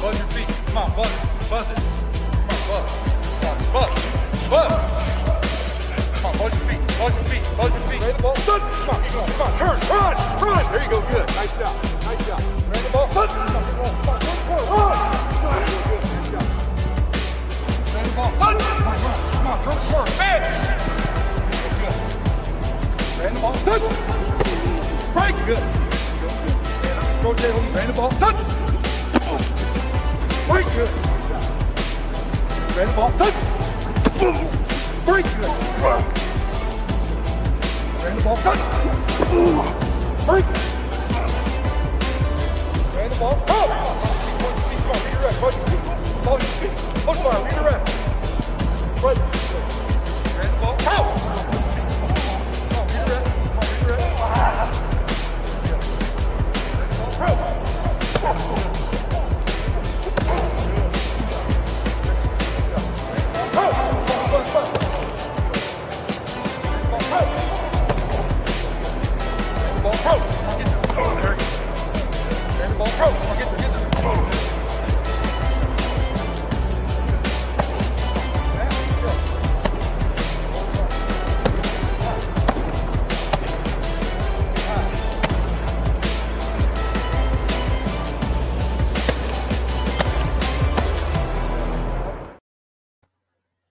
Buzz your feet. Come on, buzz it. Buzz it. Come on, buzz. Buzz. Come on, hold your feet. Hold your feet. Hold your feet. Ready the ball. Come on, turn. Run. There you go. Good. Nice job. Ready the ball. Come on, run. Ready the ball. Come on, turn. Man. Ready the ball. Touch. Break. Good. Rotate. Ready the ball. Touch. Break. Good. Ready the ball. Touch. Break. Good. Ready the ball. Touch. Break. Ready the ball. Oh! Come on, redirect. Hold your feet. Hold your feet. Hold fire. Redirect. Right. Ready the ball. Oh! Come on, redirect.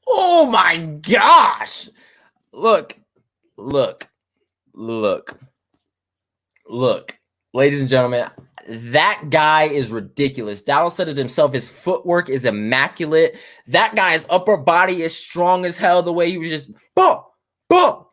Oh my gosh. Look. Ladies and gentlemen, that guy is ridiculous. Dallas said it himself. His footwork is immaculate. That guy's upper body is strong as hell. The way he was just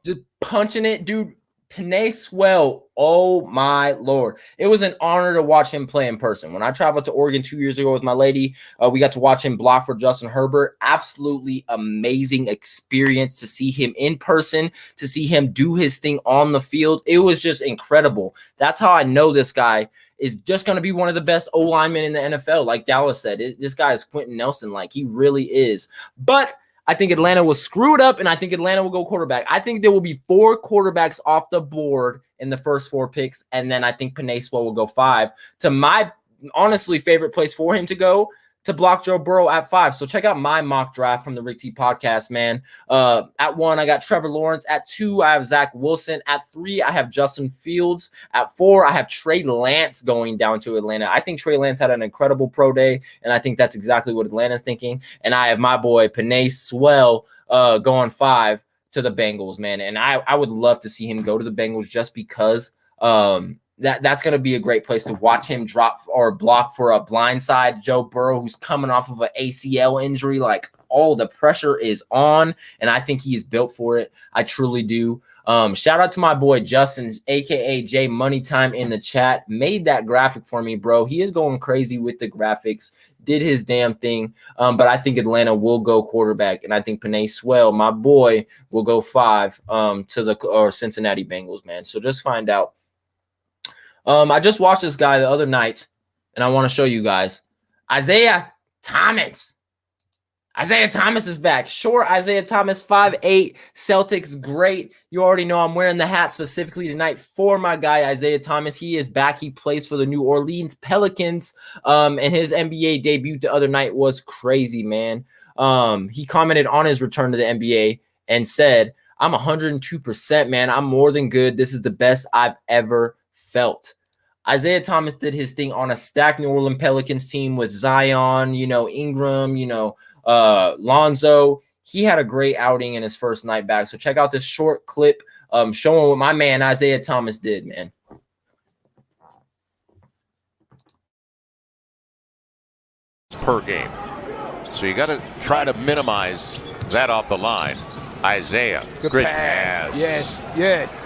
just punching it, dude. Penei Sewell, oh my Lord. It was an honor to watch him play in person. When I traveled to Oregon 2 years ago with my lady, we got to watch him block for Justin Herbert. Absolutely amazing experience to see him in person, to see him do his thing on the field. It was just incredible. That's how I know this guy is just going to be one of the best O-linemen in the NFL. Like Dallas said, this guy is Quentin Nelson. Like, he really is. But I think Atlanta was screwed up, and I think Atlanta will go quarterback. I think there will be 4 quarterbacks off the board in the first 4 picks, and then I think Penei Sewell will go 5. To my honestly favorite place for him to go, to block Joe Burrow at 5. So check out my mock draft from the Rick T podcast, man. At 1, I got Trevor Lawrence. At 2, I have Zach Wilson. At 3, I have Justin Fields. At 4, I have Trey Lance going down to Atlanta. I think Trey Lance had an incredible pro day, and I think that's exactly what Atlanta's thinking. And I have my boy Penei Sewell going 5 to the Bengals, man. And I would love to see him go to the Bengals just because that's going to be a great place to watch him drop or block for a blindside Joe Burrow, who's coming off of an ACL injury. Like, all the pressure is on, and I think he is built for it. I truly do. Shout out to my boy Justin, aka J Money Time, in the chat. Made that graphic for me, bro. He is going crazy with the graphics. Did his damn thing. But I think Atlanta will go quarterback, and I think Penei Sewell, my boy, will go 5 to the Cincinnati Bengals, man. So just find out. I just watched this guy the other night, and I want to show you guys. Isaiah Thomas. Isaiah Thomas is back. Sure, Isaiah Thomas, 5'8", Celtics, great. You already know I'm wearing the hat specifically tonight for my guy, Isaiah Thomas. He is back. He plays for the New Orleans Pelicans, and his NBA debut the other night was crazy, man. He commented on his return to the NBA and said, "I'm 102%, man. I'm more than good. This is the best I've ever felt." Isaiah Thomas did his thing on a stacked New Orleans Pelicans team with Zion, Ingram, Lonzo. He had a great outing in his first night back. So check out this short clip showing what my man Isaiah Thomas did, man. Per game. So you got to try to minimize that off the line. Isaiah, great pass. Yes.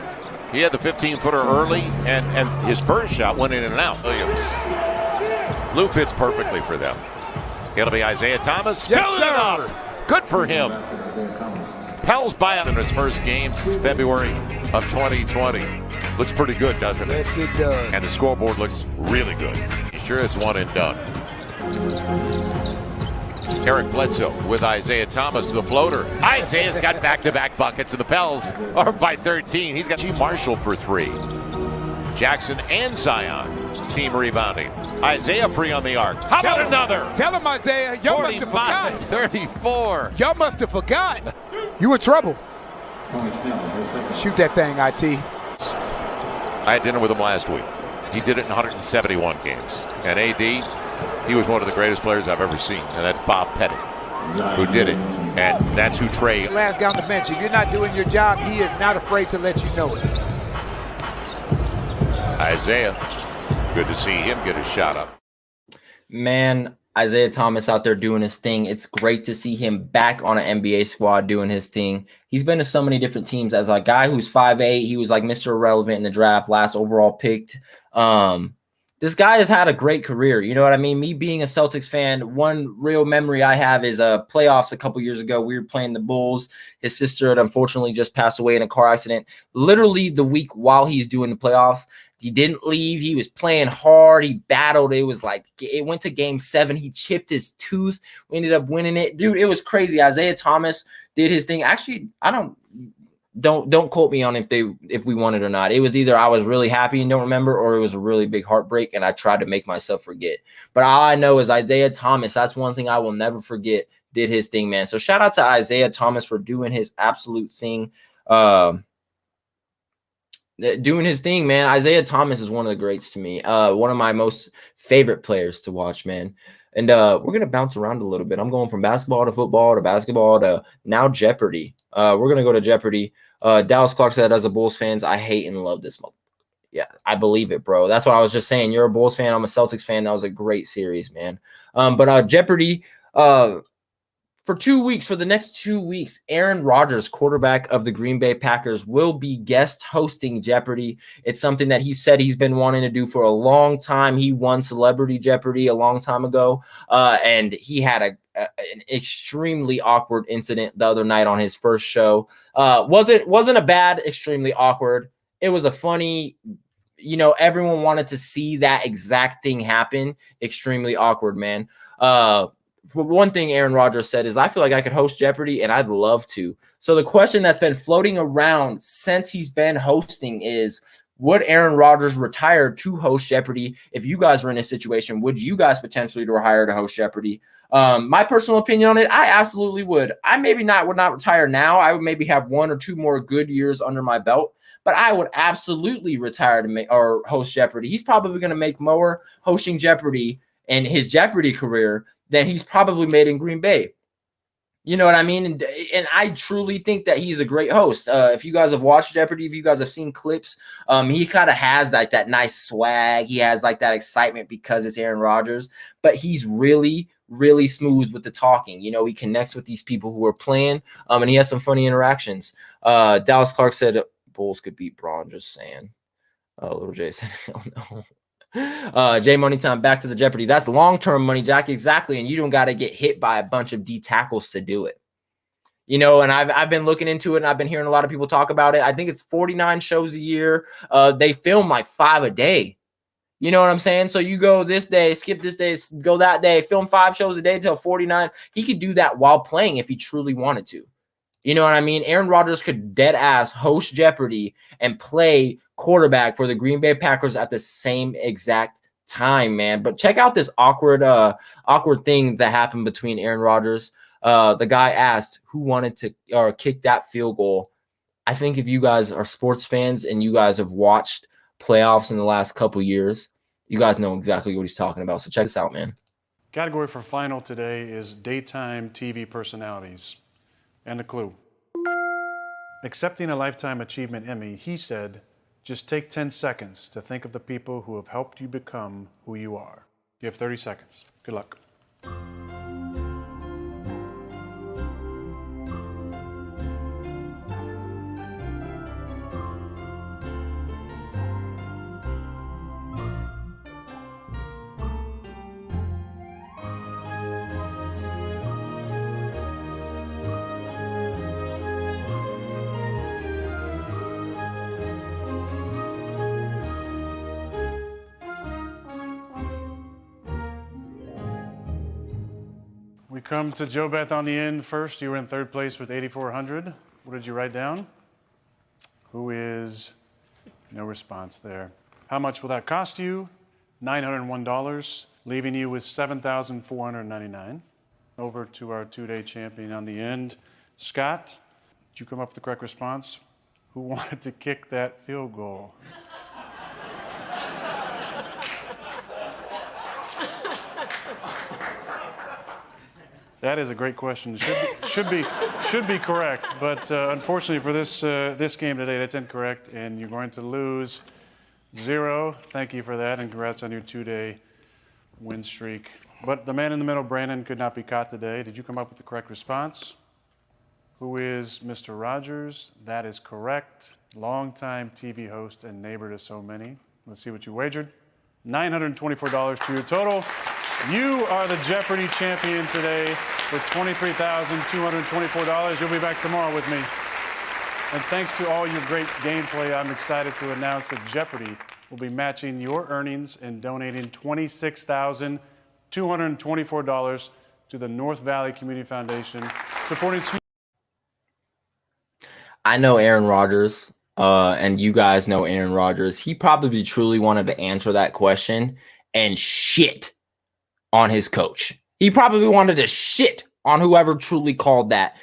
He had the 15-footer early, and his first shot went in and out. Williams. Lou fits perfectly for them. It'll be Isaiah Thomas. Yes, it up. Good for him. Pels buyout in his first game since February of 2020. Looks pretty good, doesn't it? Yes, it does. And the scoreboard looks really good. He sure is one and done. Eric Bledsoe with Isaiah Thomas, the floater. Isaiah's got back-to-back buckets, and the Pels are by 13. He's got G. Marshall for 3. Jackson and Zion team rebounding. Isaiah free on the arc. How about another? Tell him, Isaiah. Y'all must have forgot. 45-34. Y'all must have forgot. You in trouble. Shoot that thing, IT. I had dinner with him last week. He did it in 171 games. And AD, he was one of the greatest players I've ever seen. And that's Bob Pettit who did it. And that's who Trey. Last guy on the bench. If you're not doing your job, he is not afraid to let you know it. Isaiah, good to see him get his shot up. Man, Isaiah Thomas out there doing his thing. It's great to see him back on an NBA squad doing his thing. He's been to so many different teams as a guy who's 5'8". He was like Mr. Irrelevant in the draft, last overall picked. This guy has had a great career. You know what I mean? Me being a Celtics fan, one real memory I have is playoffs a couple years ago. We were playing the Bulls. His sister had unfortunately just passed away in a car accident. Literally the week while he's doing the playoffs, he didn't leave. He was playing hard. He battled. It was like it went to game 7. He chipped his tooth. We ended up winning it. Dude, it was crazy. Isaiah Thomas did his thing. Actually, don't quote me on if we won it or not. It was either I was really happy and don't remember, or it was a really big heartbreak and I tried to make myself forget. But all I know is Isaiah Thomas, that's one thing I will never forget, did his thing, man. So shout out to Isaiah Thomas for doing his absolute thing. Doing his thing, man. Isaiah Thomas is one of the greats to me. One of my most favorite players to watch, man. And we're going to bounce around a little bit. I'm going from basketball to now Jeopardy. We're going to go to Jeopardy. Dallas Clark said, as a Bulls fans, I hate and love this moment. Yeah, I believe it, bro. That's what I was just saying. You're a Bulls fan. I'm a Celtics fan. That was a great series, man. But Jeopardy, for the next 2 weeks, Aaron Rodgers, quarterback of the Green Bay Packers, will be guest hosting Jeopardy. It's something that he said he's been wanting to do for a long time. He won Celebrity Jeopardy a long time ago, and he had an extremely awkward incident the other night on his first show. Wasn't a bad, extremely awkward. It was a funny, everyone wanted to see that exact thing happen. Extremely awkward, man. For one thing Aaron Rodgers said is, I feel like I could host Jeopardy and I'd love to. So the question that's been floating around since he's been hosting is, would Aaron Rodgers retire to host Jeopardy? If you guys were in a situation, would you guys potentially retire to host Jeopardy? My personal opinion on it, I absolutely would. I would not retire now. I would maybe have 1 or 2 more good years under my belt, but I would absolutely retire to host Jeopardy. He's probably going to make more hosting Jeopardy in his Jeopardy career than he's probably made in Green Bay. You know what I mean? And I truly think that he's a great host. If you guys have watched Jeopardy, if you guys have seen clips, he kind of has like that nice swag. He has like that excitement because it's Aaron Rodgers, but he's really, really smooth with the talking. He connects with these people who are playing, and he has some funny interactions. Dallas Clark said Bulls could beat Braun, just saying. Little Jay said, hell no. Jay Money Time, back to the Jeopardy. That's long-term money, Jack. Exactly. And you don't got to get hit by a bunch of D tackles to do it. And I've been looking into it and I've been hearing a lot of people talk about it. I think it's 49 shows a year. They film like 5 a day. You know what I'm saying? So you go this day, skip this day, go that day, film 5 shows a day till 49. He could do that while playing if he truly wanted to. You know what I mean? Aaron Rodgers could dead ass host Jeopardy and play quarterback for the Green Bay Packers at the same exact time, man. But check out this awkward thing that happened between Aaron Rodgers. The guy asked who wanted to kick that field goal. I think if you guys are sports fans and you guys have watched playoffs in the last couple years, you guys know exactly what he's talking about. So check this out, man. Category for final today is daytime TV personalities. And the clue. Accepting a Lifetime Achievement Emmy, he said, just take 10 seconds to think of the people who have helped you become who you are. You have 30 seconds. Good luck. We come to Joe Beth on the end first. You were in 3rd place with 8,400. What did you write down? Who is? No response there. How much will that cost you? $901, leaving you with $7,499. Over to our two-day champion on the end. Scott, did you come up with the correct response? Who wanted to kick that field goal? That is a great question. Should be correct, but unfortunately for this game today, that's incorrect, and you're going to lose 0. Thank you for that, and congrats on your 2-day win streak. But the man in the middle, Brandon, could not be caught today. Did you come up with the correct response? Who is Mr. Rogers? That is correct. Longtime TV host and neighbor to so many. Let's see what you wagered. $924 to your total. You are the Jeopardy champion today with $23,224. You'll be back tomorrow with me. And thanks to all your great gameplay, I'm excited to announce that Jeopardy will be matching your earnings and donating $26,224 to the North Valley Community Foundation, supporting small. I know Aaron Rodgers, and you guys know Aaron Rodgers. He probably truly wanted to answer that question and shit on his coach. He probably wanted to shit on whoever truly called that.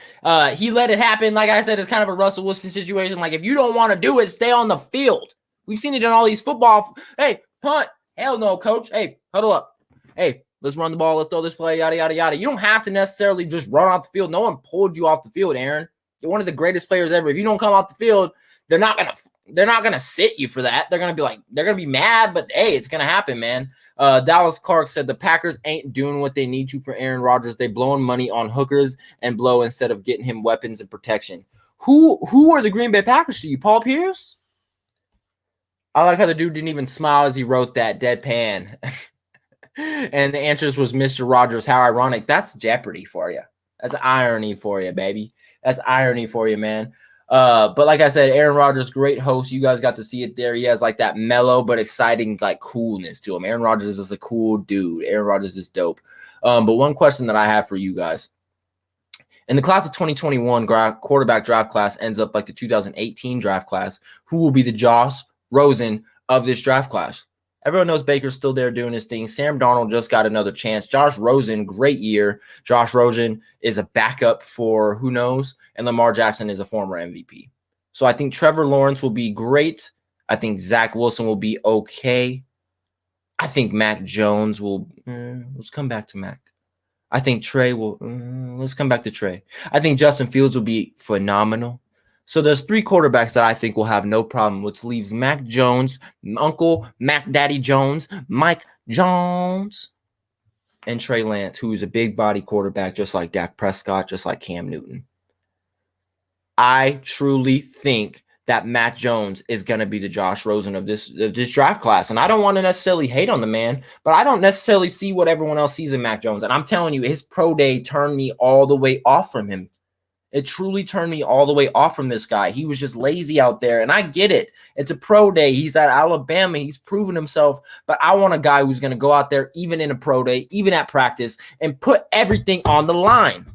He let it happen. Like I said, it's kind of a Russell Wilson situation. Like, if you don't want to do it, stay on the field. We've seen it in all these football. Hey, punt. Hell no, coach. Hey, huddle up. Hey, let's run the ball. Let's throw this play, yada, yada, yada. You don't have to necessarily just run off the field. No one pulled you off the field, Aaron. You're one of the greatest players ever. If you don't come off the field, they're not gonna sit you for that. They're gonna be mad, but hey, it's gonna happen, man. Dallas Clark said the Packers ain't doing what they need to for Aaron Rodgers. They blowing money on hookers and blow instead of getting him weapons and protection. Who are the Green Bay Packers to you? Paul Pierce? I like how the dude didn't even smile as he wrote that, deadpan. And the answer was Mr. Rogers. How ironic. That's Jeopardy for you. That's irony for you, baby. That's irony for you, man. But like I said, Aaron Rodgers, great host. You guys got to see it there. He has like that mellow but exciting like coolness to him. Aaron Rodgers is just a cool dude. Aaron Rodgers is dope. But one question that I have for you guys. In the class of 2021 quarterback draft class ends up like the 2018 draft class. Who will be the Josh Rosen of this draft class? Everyone knows Baker's still there doing his thing. Sam Darnold just got another chance. Josh Rosen, great year. Josh Rosen is a backup for who knows, and Lamar Jackson is a former MVP. So I think Trevor Lawrence will be great. I think Zach Wilson will be okay. I think Mac Jones will let's come back to Mac. I think Trey will let's come back to Trey. I think Justin Fields will be phenomenal. So there's 3 quarterbacks that I think will have no problem, which leaves Mac Jones, Uncle Mac Daddy Jones, Mike Jones, and Trey Lance, who is a big body quarterback, just like Dak Prescott, just like Cam Newton. I truly think that Mac Jones is going to be the Josh Rosen of this draft class. And I don't want to necessarily hate on the man, but I don't necessarily see what everyone else sees in Mac Jones. And I'm telling you, his pro day turned me all the way off from him. It truly turned me all the way off from this guy. He was just lazy out there, and I get it. It's a pro day. He's at Alabama. He's proven himself, but I want a guy who's going to go out there, even in a pro day, even at practice, and put everything on the line.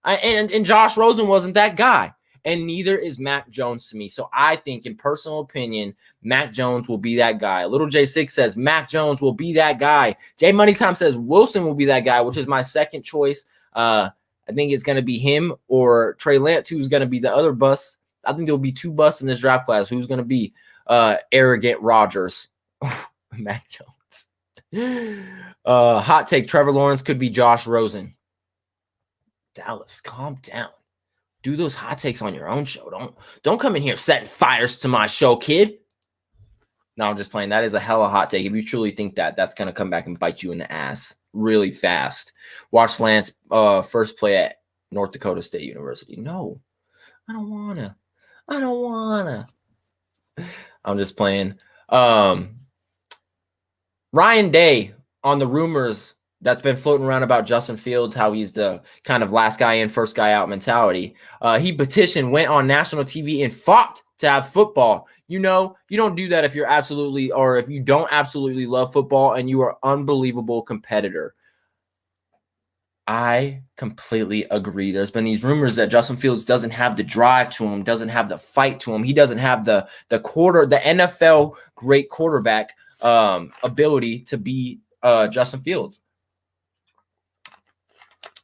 And Josh Rosen wasn't that guy, and neither is Mac Jones to me. So I think, in personal opinion, Mac Jones will be that guy. Little J6 says Mac Jones will be that guy. J Moneytime says Wilson will be that guy, which is my second choice. I think it's going to be him or Trey Lance, who's going to be the other bust. I think there will be 2 busts in this draft class. Who's going to be arrogant Rodgers? Mac Jones. Hot take, Trevor Lawrence could be Josh Rosen. Dallas, calm down. Do those hot takes on your own show. Don't come in here setting fires to my show, kid. No, I'm just playing. That is a hella hot take. If you truly think that, that's going to come back and bite you in the ass really fast. Watch Lance first play at North Dakota State University. No, I don't want to. I'm just playing. Ryan Day on the rumors that's been floating around about Justin Fields, how he's the kind of last guy in, first guy out mentality. He petitioned, went on national TV and fought to have football. You know, you don't do that if you're absolutely, or if you don't absolutely love football and you are an unbelievable competitor. I completely agree. There's been these rumors that Justin Fields doesn't have the drive to him, doesn't have the fight to him. He doesn't have the NFL great quarterback ability to be Justin Fields.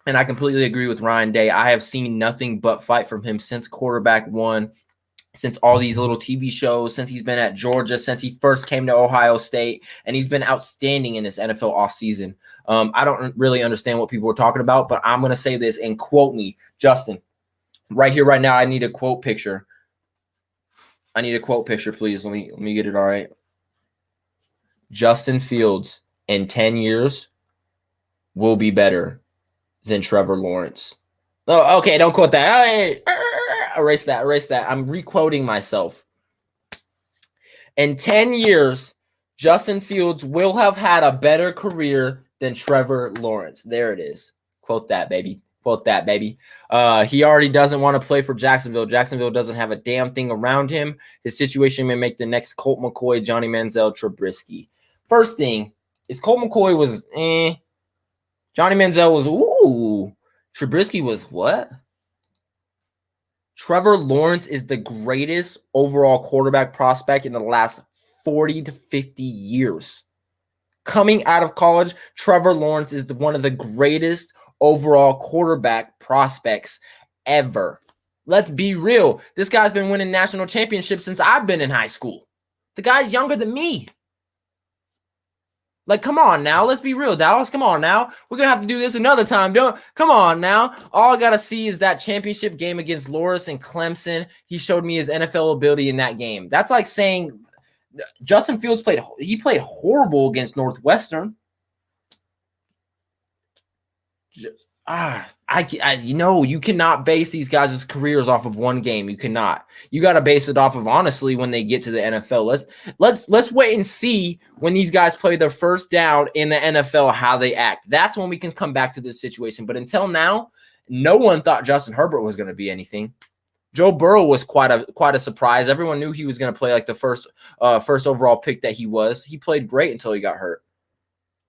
And I completely agree with Ryan Day. I have seen nothing but fight from him since quarterback one, since all these little TV shows, since he's been at Georgia, since he first came to Ohio State, and he's been outstanding in this NFL offseason. I don't really understand what people are talking about, but I'm going to say this and quote me, Justin. Right here, right now, I need a quote picture. I need a quote picture, please. Let me get it all right. Justin Fields in 10 years will be better than Trevor Lawrence. Oh, okay, don't quote that. Hey, erase that. I'm re-quoting myself. In 10 years, Justin Fields will have had a better career than Trevor Lawrence. There it is. Quote that, baby. Quote that, baby. He already doesn't want to play for Jacksonville. Jacksonville doesn't have a damn thing around him. His situation may make the next Colt McCoy, Johnny Manziel, Trubisky. First thing is Colt McCoy was Johnny Manziel was ooh. Trubisky was what? Trevor Lawrence is the greatest overall quarterback prospect in the last 40 to 50 years. Coming out of college, Trevor Lawrence is one of the greatest overall quarterback prospects ever. Let's be real. This guy's been winning national championships since I've been in high school. The guy's younger than me. Like, come on now. Let's be real, Dallas. Come on now. We're going to have to do this another time. Come on now. All I got to see is that championship game against Loras and Clemson. He showed me his NFL ability in that game. That's like saying Justin Fields played horrible against Northwestern. You cannot base these guys' careers off of one game. You cannot. You got to base it off of, honestly, when they get to the NFL. Let's wait and see when these guys play their first down in the NFL how they act. That's when we can come back to this situation. But until now, no one thought Justin Herbert was going to be anything. Joe Burrow was quite a surprise. Everyone knew he was going to play like the first overall pick that he was. He played great until he got hurt.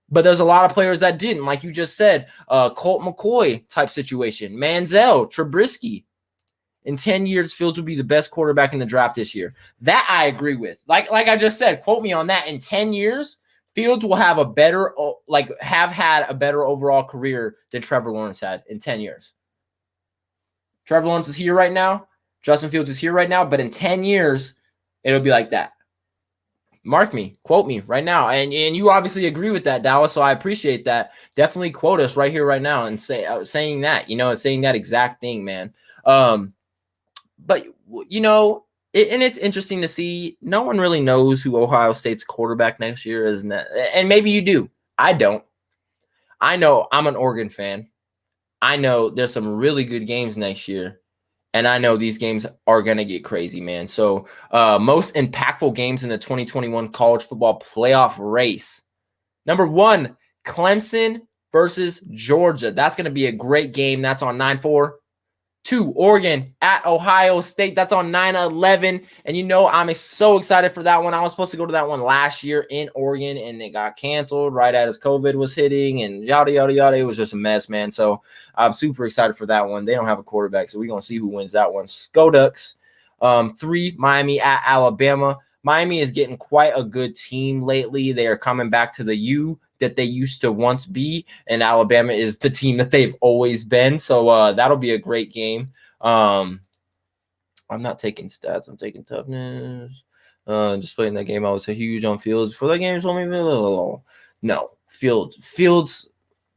But there's a lot of players that didn't, like you just said, Colt McCoy type situation, Manziel, Trubisky. In 10 years, Fields will be the best quarterback in the draft this year. That I agree with. Like I just said, quote me on that. In 10 years, Fields will have had a better overall career than Trevor Lawrence had in 10 years. Trevor Lawrence is here right now. Justin Fields is here right now. But in 10 years, it'll be like that. Mark me, quote me right now. And you obviously agree with that, Dallas, so I appreciate that. Definitely quote us right here, right now, and saying that, saying that exact thing, man. But, and it's interesting to see. No one really knows who Ohio State's quarterback next year is. And maybe you do. I don't. I know I'm an Oregon fan. I know there's some really good games next year. And I know these games are going to get crazy, man. So most impactful games in the 2021 college football playoff race. Number 1, Clemson versus Georgia. That's going to be a great game. That's on 9/4. 2, Oregon at Ohio State. That's on 9/11. And I'm so excited for that one. I was supposed to go to that one last year in Oregon, and it got canceled right as COVID was hitting and yada, yada, yada. It was just a mess, man. So I'm super excited for that one. They don't have a quarterback, so we're going to see who wins that one. Go Ducks. 3, Miami at Alabama. Miami is getting quite a good team lately. They are coming back to the U that they used to once be, and Alabama is the team that they've always been. So that'll be a great game. I'm not taking stats. I'm taking toughness. Just playing that game, I was huge on Fields. For that game, told me no. Fields.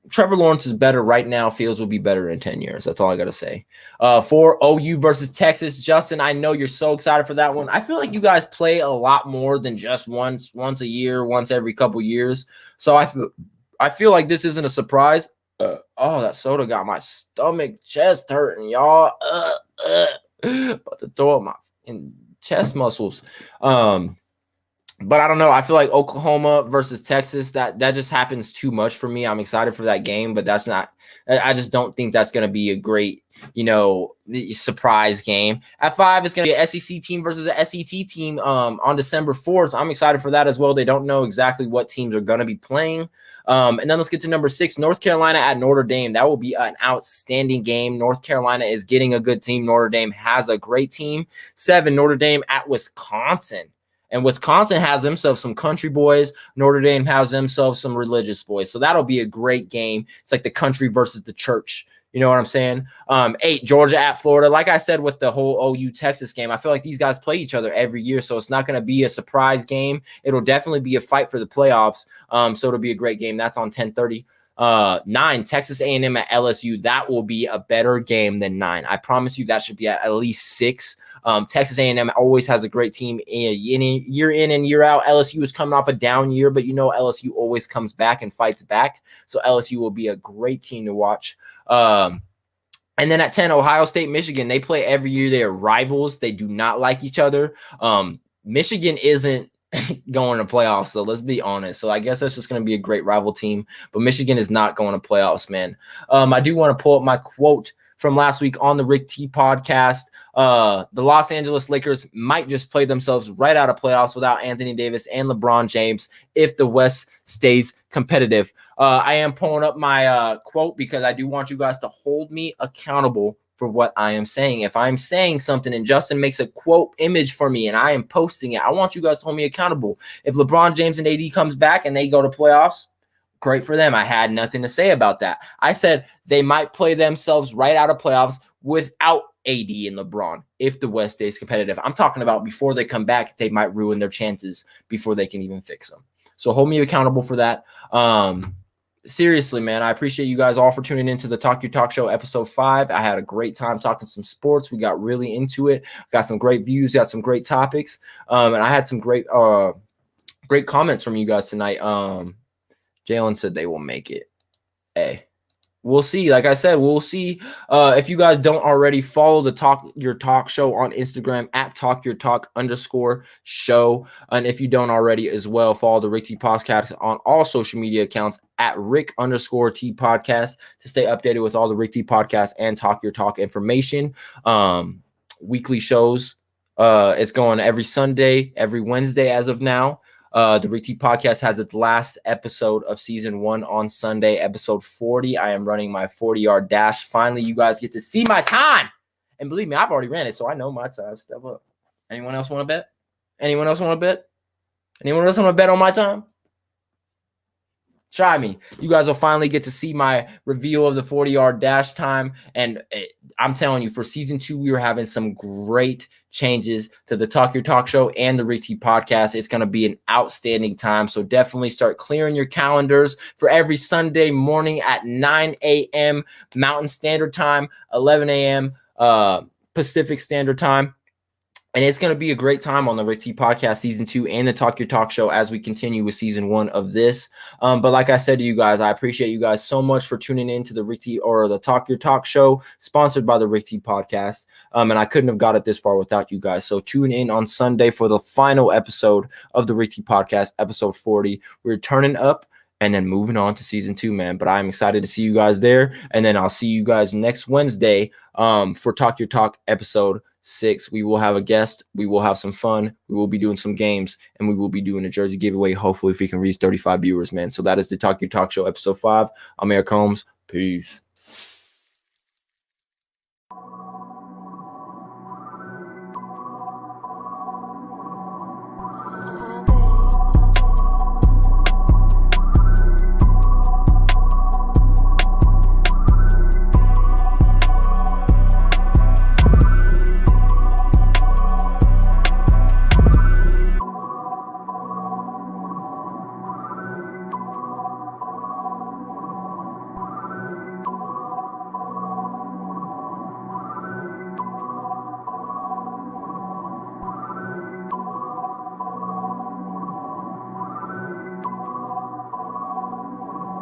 Trevor Lawrence is better right now. Fields will be better in 10 years. That's all I got to say. 4, OU versus Texas. Justin, I know you're so excited for that one. I feel like you guys play a lot more than just once a year, once every couple years. So I feel like this isn't a surprise. That soda got my stomach, chest hurting, y'all. About to throw up my chest muscles. But I don't know. I feel like Oklahoma versus Texas, that just happens too much for me. I'm excited for that game, but that's not – I just don't think that's going to be a great, surprise game. At 5, it's going to be an SEC team versus an SEC team on December 4th. I'm excited for that as well. They don't know exactly what teams are going to be playing. And then let's get to number 6, North Carolina at Notre Dame. That will be an outstanding game. North Carolina is getting a good team. Notre Dame has a great team. 7, Notre Dame at Wisconsin. And Wisconsin has themselves some country boys. Notre Dame has themselves some religious boys. So that'll be a great game. It's like the country versus the church. You know what I'm saying? 8, Georgia at Florida. Like I said with the whole OU Texas game, I feel like these guys play each other every year, so it's not going to be a surprise game. It'll definitely be a fight for the playoffs. So it'll be a great game. That's on 10:30. 9, Texas A&M at LSU. That will be a better game than 9. I promise you that should be at least 6. Texas A&M always has a great team year in and year out. LSU is coming off a down year, but LSU always comes back and fights back. So LSU will be a great team to watch. And then at 10, Ohio State, Michigan. They play every year. They are rivals. They do not like each other. Michigan isn't going to playoffs, so let's be honest. So I guess that's just going to be a great rival team. But Michigan is not going to playoffs, man. I do want to pull up my quote from last week on the Rick T podcast. The Los Angeles Lakers might just play themselves right out of playoffs without Anthony Davis and LeBron James if the West stays competitive. I am pulling up my quote because I do want you guys to hold me accountable for what I am saying. If I'm saying something and Justin makes a quote image for me and I am posting it, I want you guys to hold me accountable. If LeBron James and AD comes back and they go to playoffs, great for them. I had nothing to say about that. I said they might play themselves right out of playoffs without AD and LeBron if the West stays competitive. I'm talking about before they come back, they might ruin their chances before they can even fix them. So hold me accountable for that. Seriously, man, I appreciate you guys all for tuning into the Talk Your Talk Show episode 5. I had a great time talking some sports. We got really into it. Got some great views, got some great topics. And I had some great comments from you guys tonight. Jalen said they will make it. Hey, we'll see. Like I said, we'll see. If you guys don't already follow the Talk Your Talk Show on Instagram at @TalkYourTalk_show. And if you don't already as well, follow the Rick T Podcast on all social media accounts at Rick_T Podcast to stay updated with all the Rick T Podcast and Talk Your Talk information. Weekly shows. It's going every Sunday, every Wednesday as of now. The Rick T Podcast has its last episode of season 1 on Sunday, episode 40. I am running my 40-yard dash. Finally, you guys get to see my time. And believe me, I've already ran it, so I know my time. Step up. Anyone else want to bet? Anyone else want to bet? Anyone else want to bet on my time? Try me. You guys will finally get to see my reveal of the 40-yard dash time. And I'm telling you, for season 2, we were having some great changes to the Talk Your Talk Show and the Rick T Podcast. It's going to be an outstanding time. So definitely start clearing your calendars for every Sunday morning at 9 a.m. Mountain Standard Time, 11 a.m. Pacific Standard Time. And it's going to be a great time on the Rick T Podcast season 2 and the Talk Your Talk Show as we continue with season 1 of this. But like I said to you guys, I appreciate you guys so much for tuning in to the Rick T or the Talk Your Talk Show sponsored by the Rick T Podcast. And I couldn't have got it this far without you guys. So tune in on Sunday for the final episode of the Rick T Podcast, episode 40. We're turning up and then moving on to season 2, man. But I'm excited to see you guys there. And then I'll see you guys next Wednesday for Talk Your Talk episode 6. We will have a guest. We will have some fun. We will be doing some games, and we will be doing a jersey giveaway. Hopefully, if we can reach 35 viewers, man. So that is the Talk Your Talk Show episode 5. I'm Eric Holmes. Peace.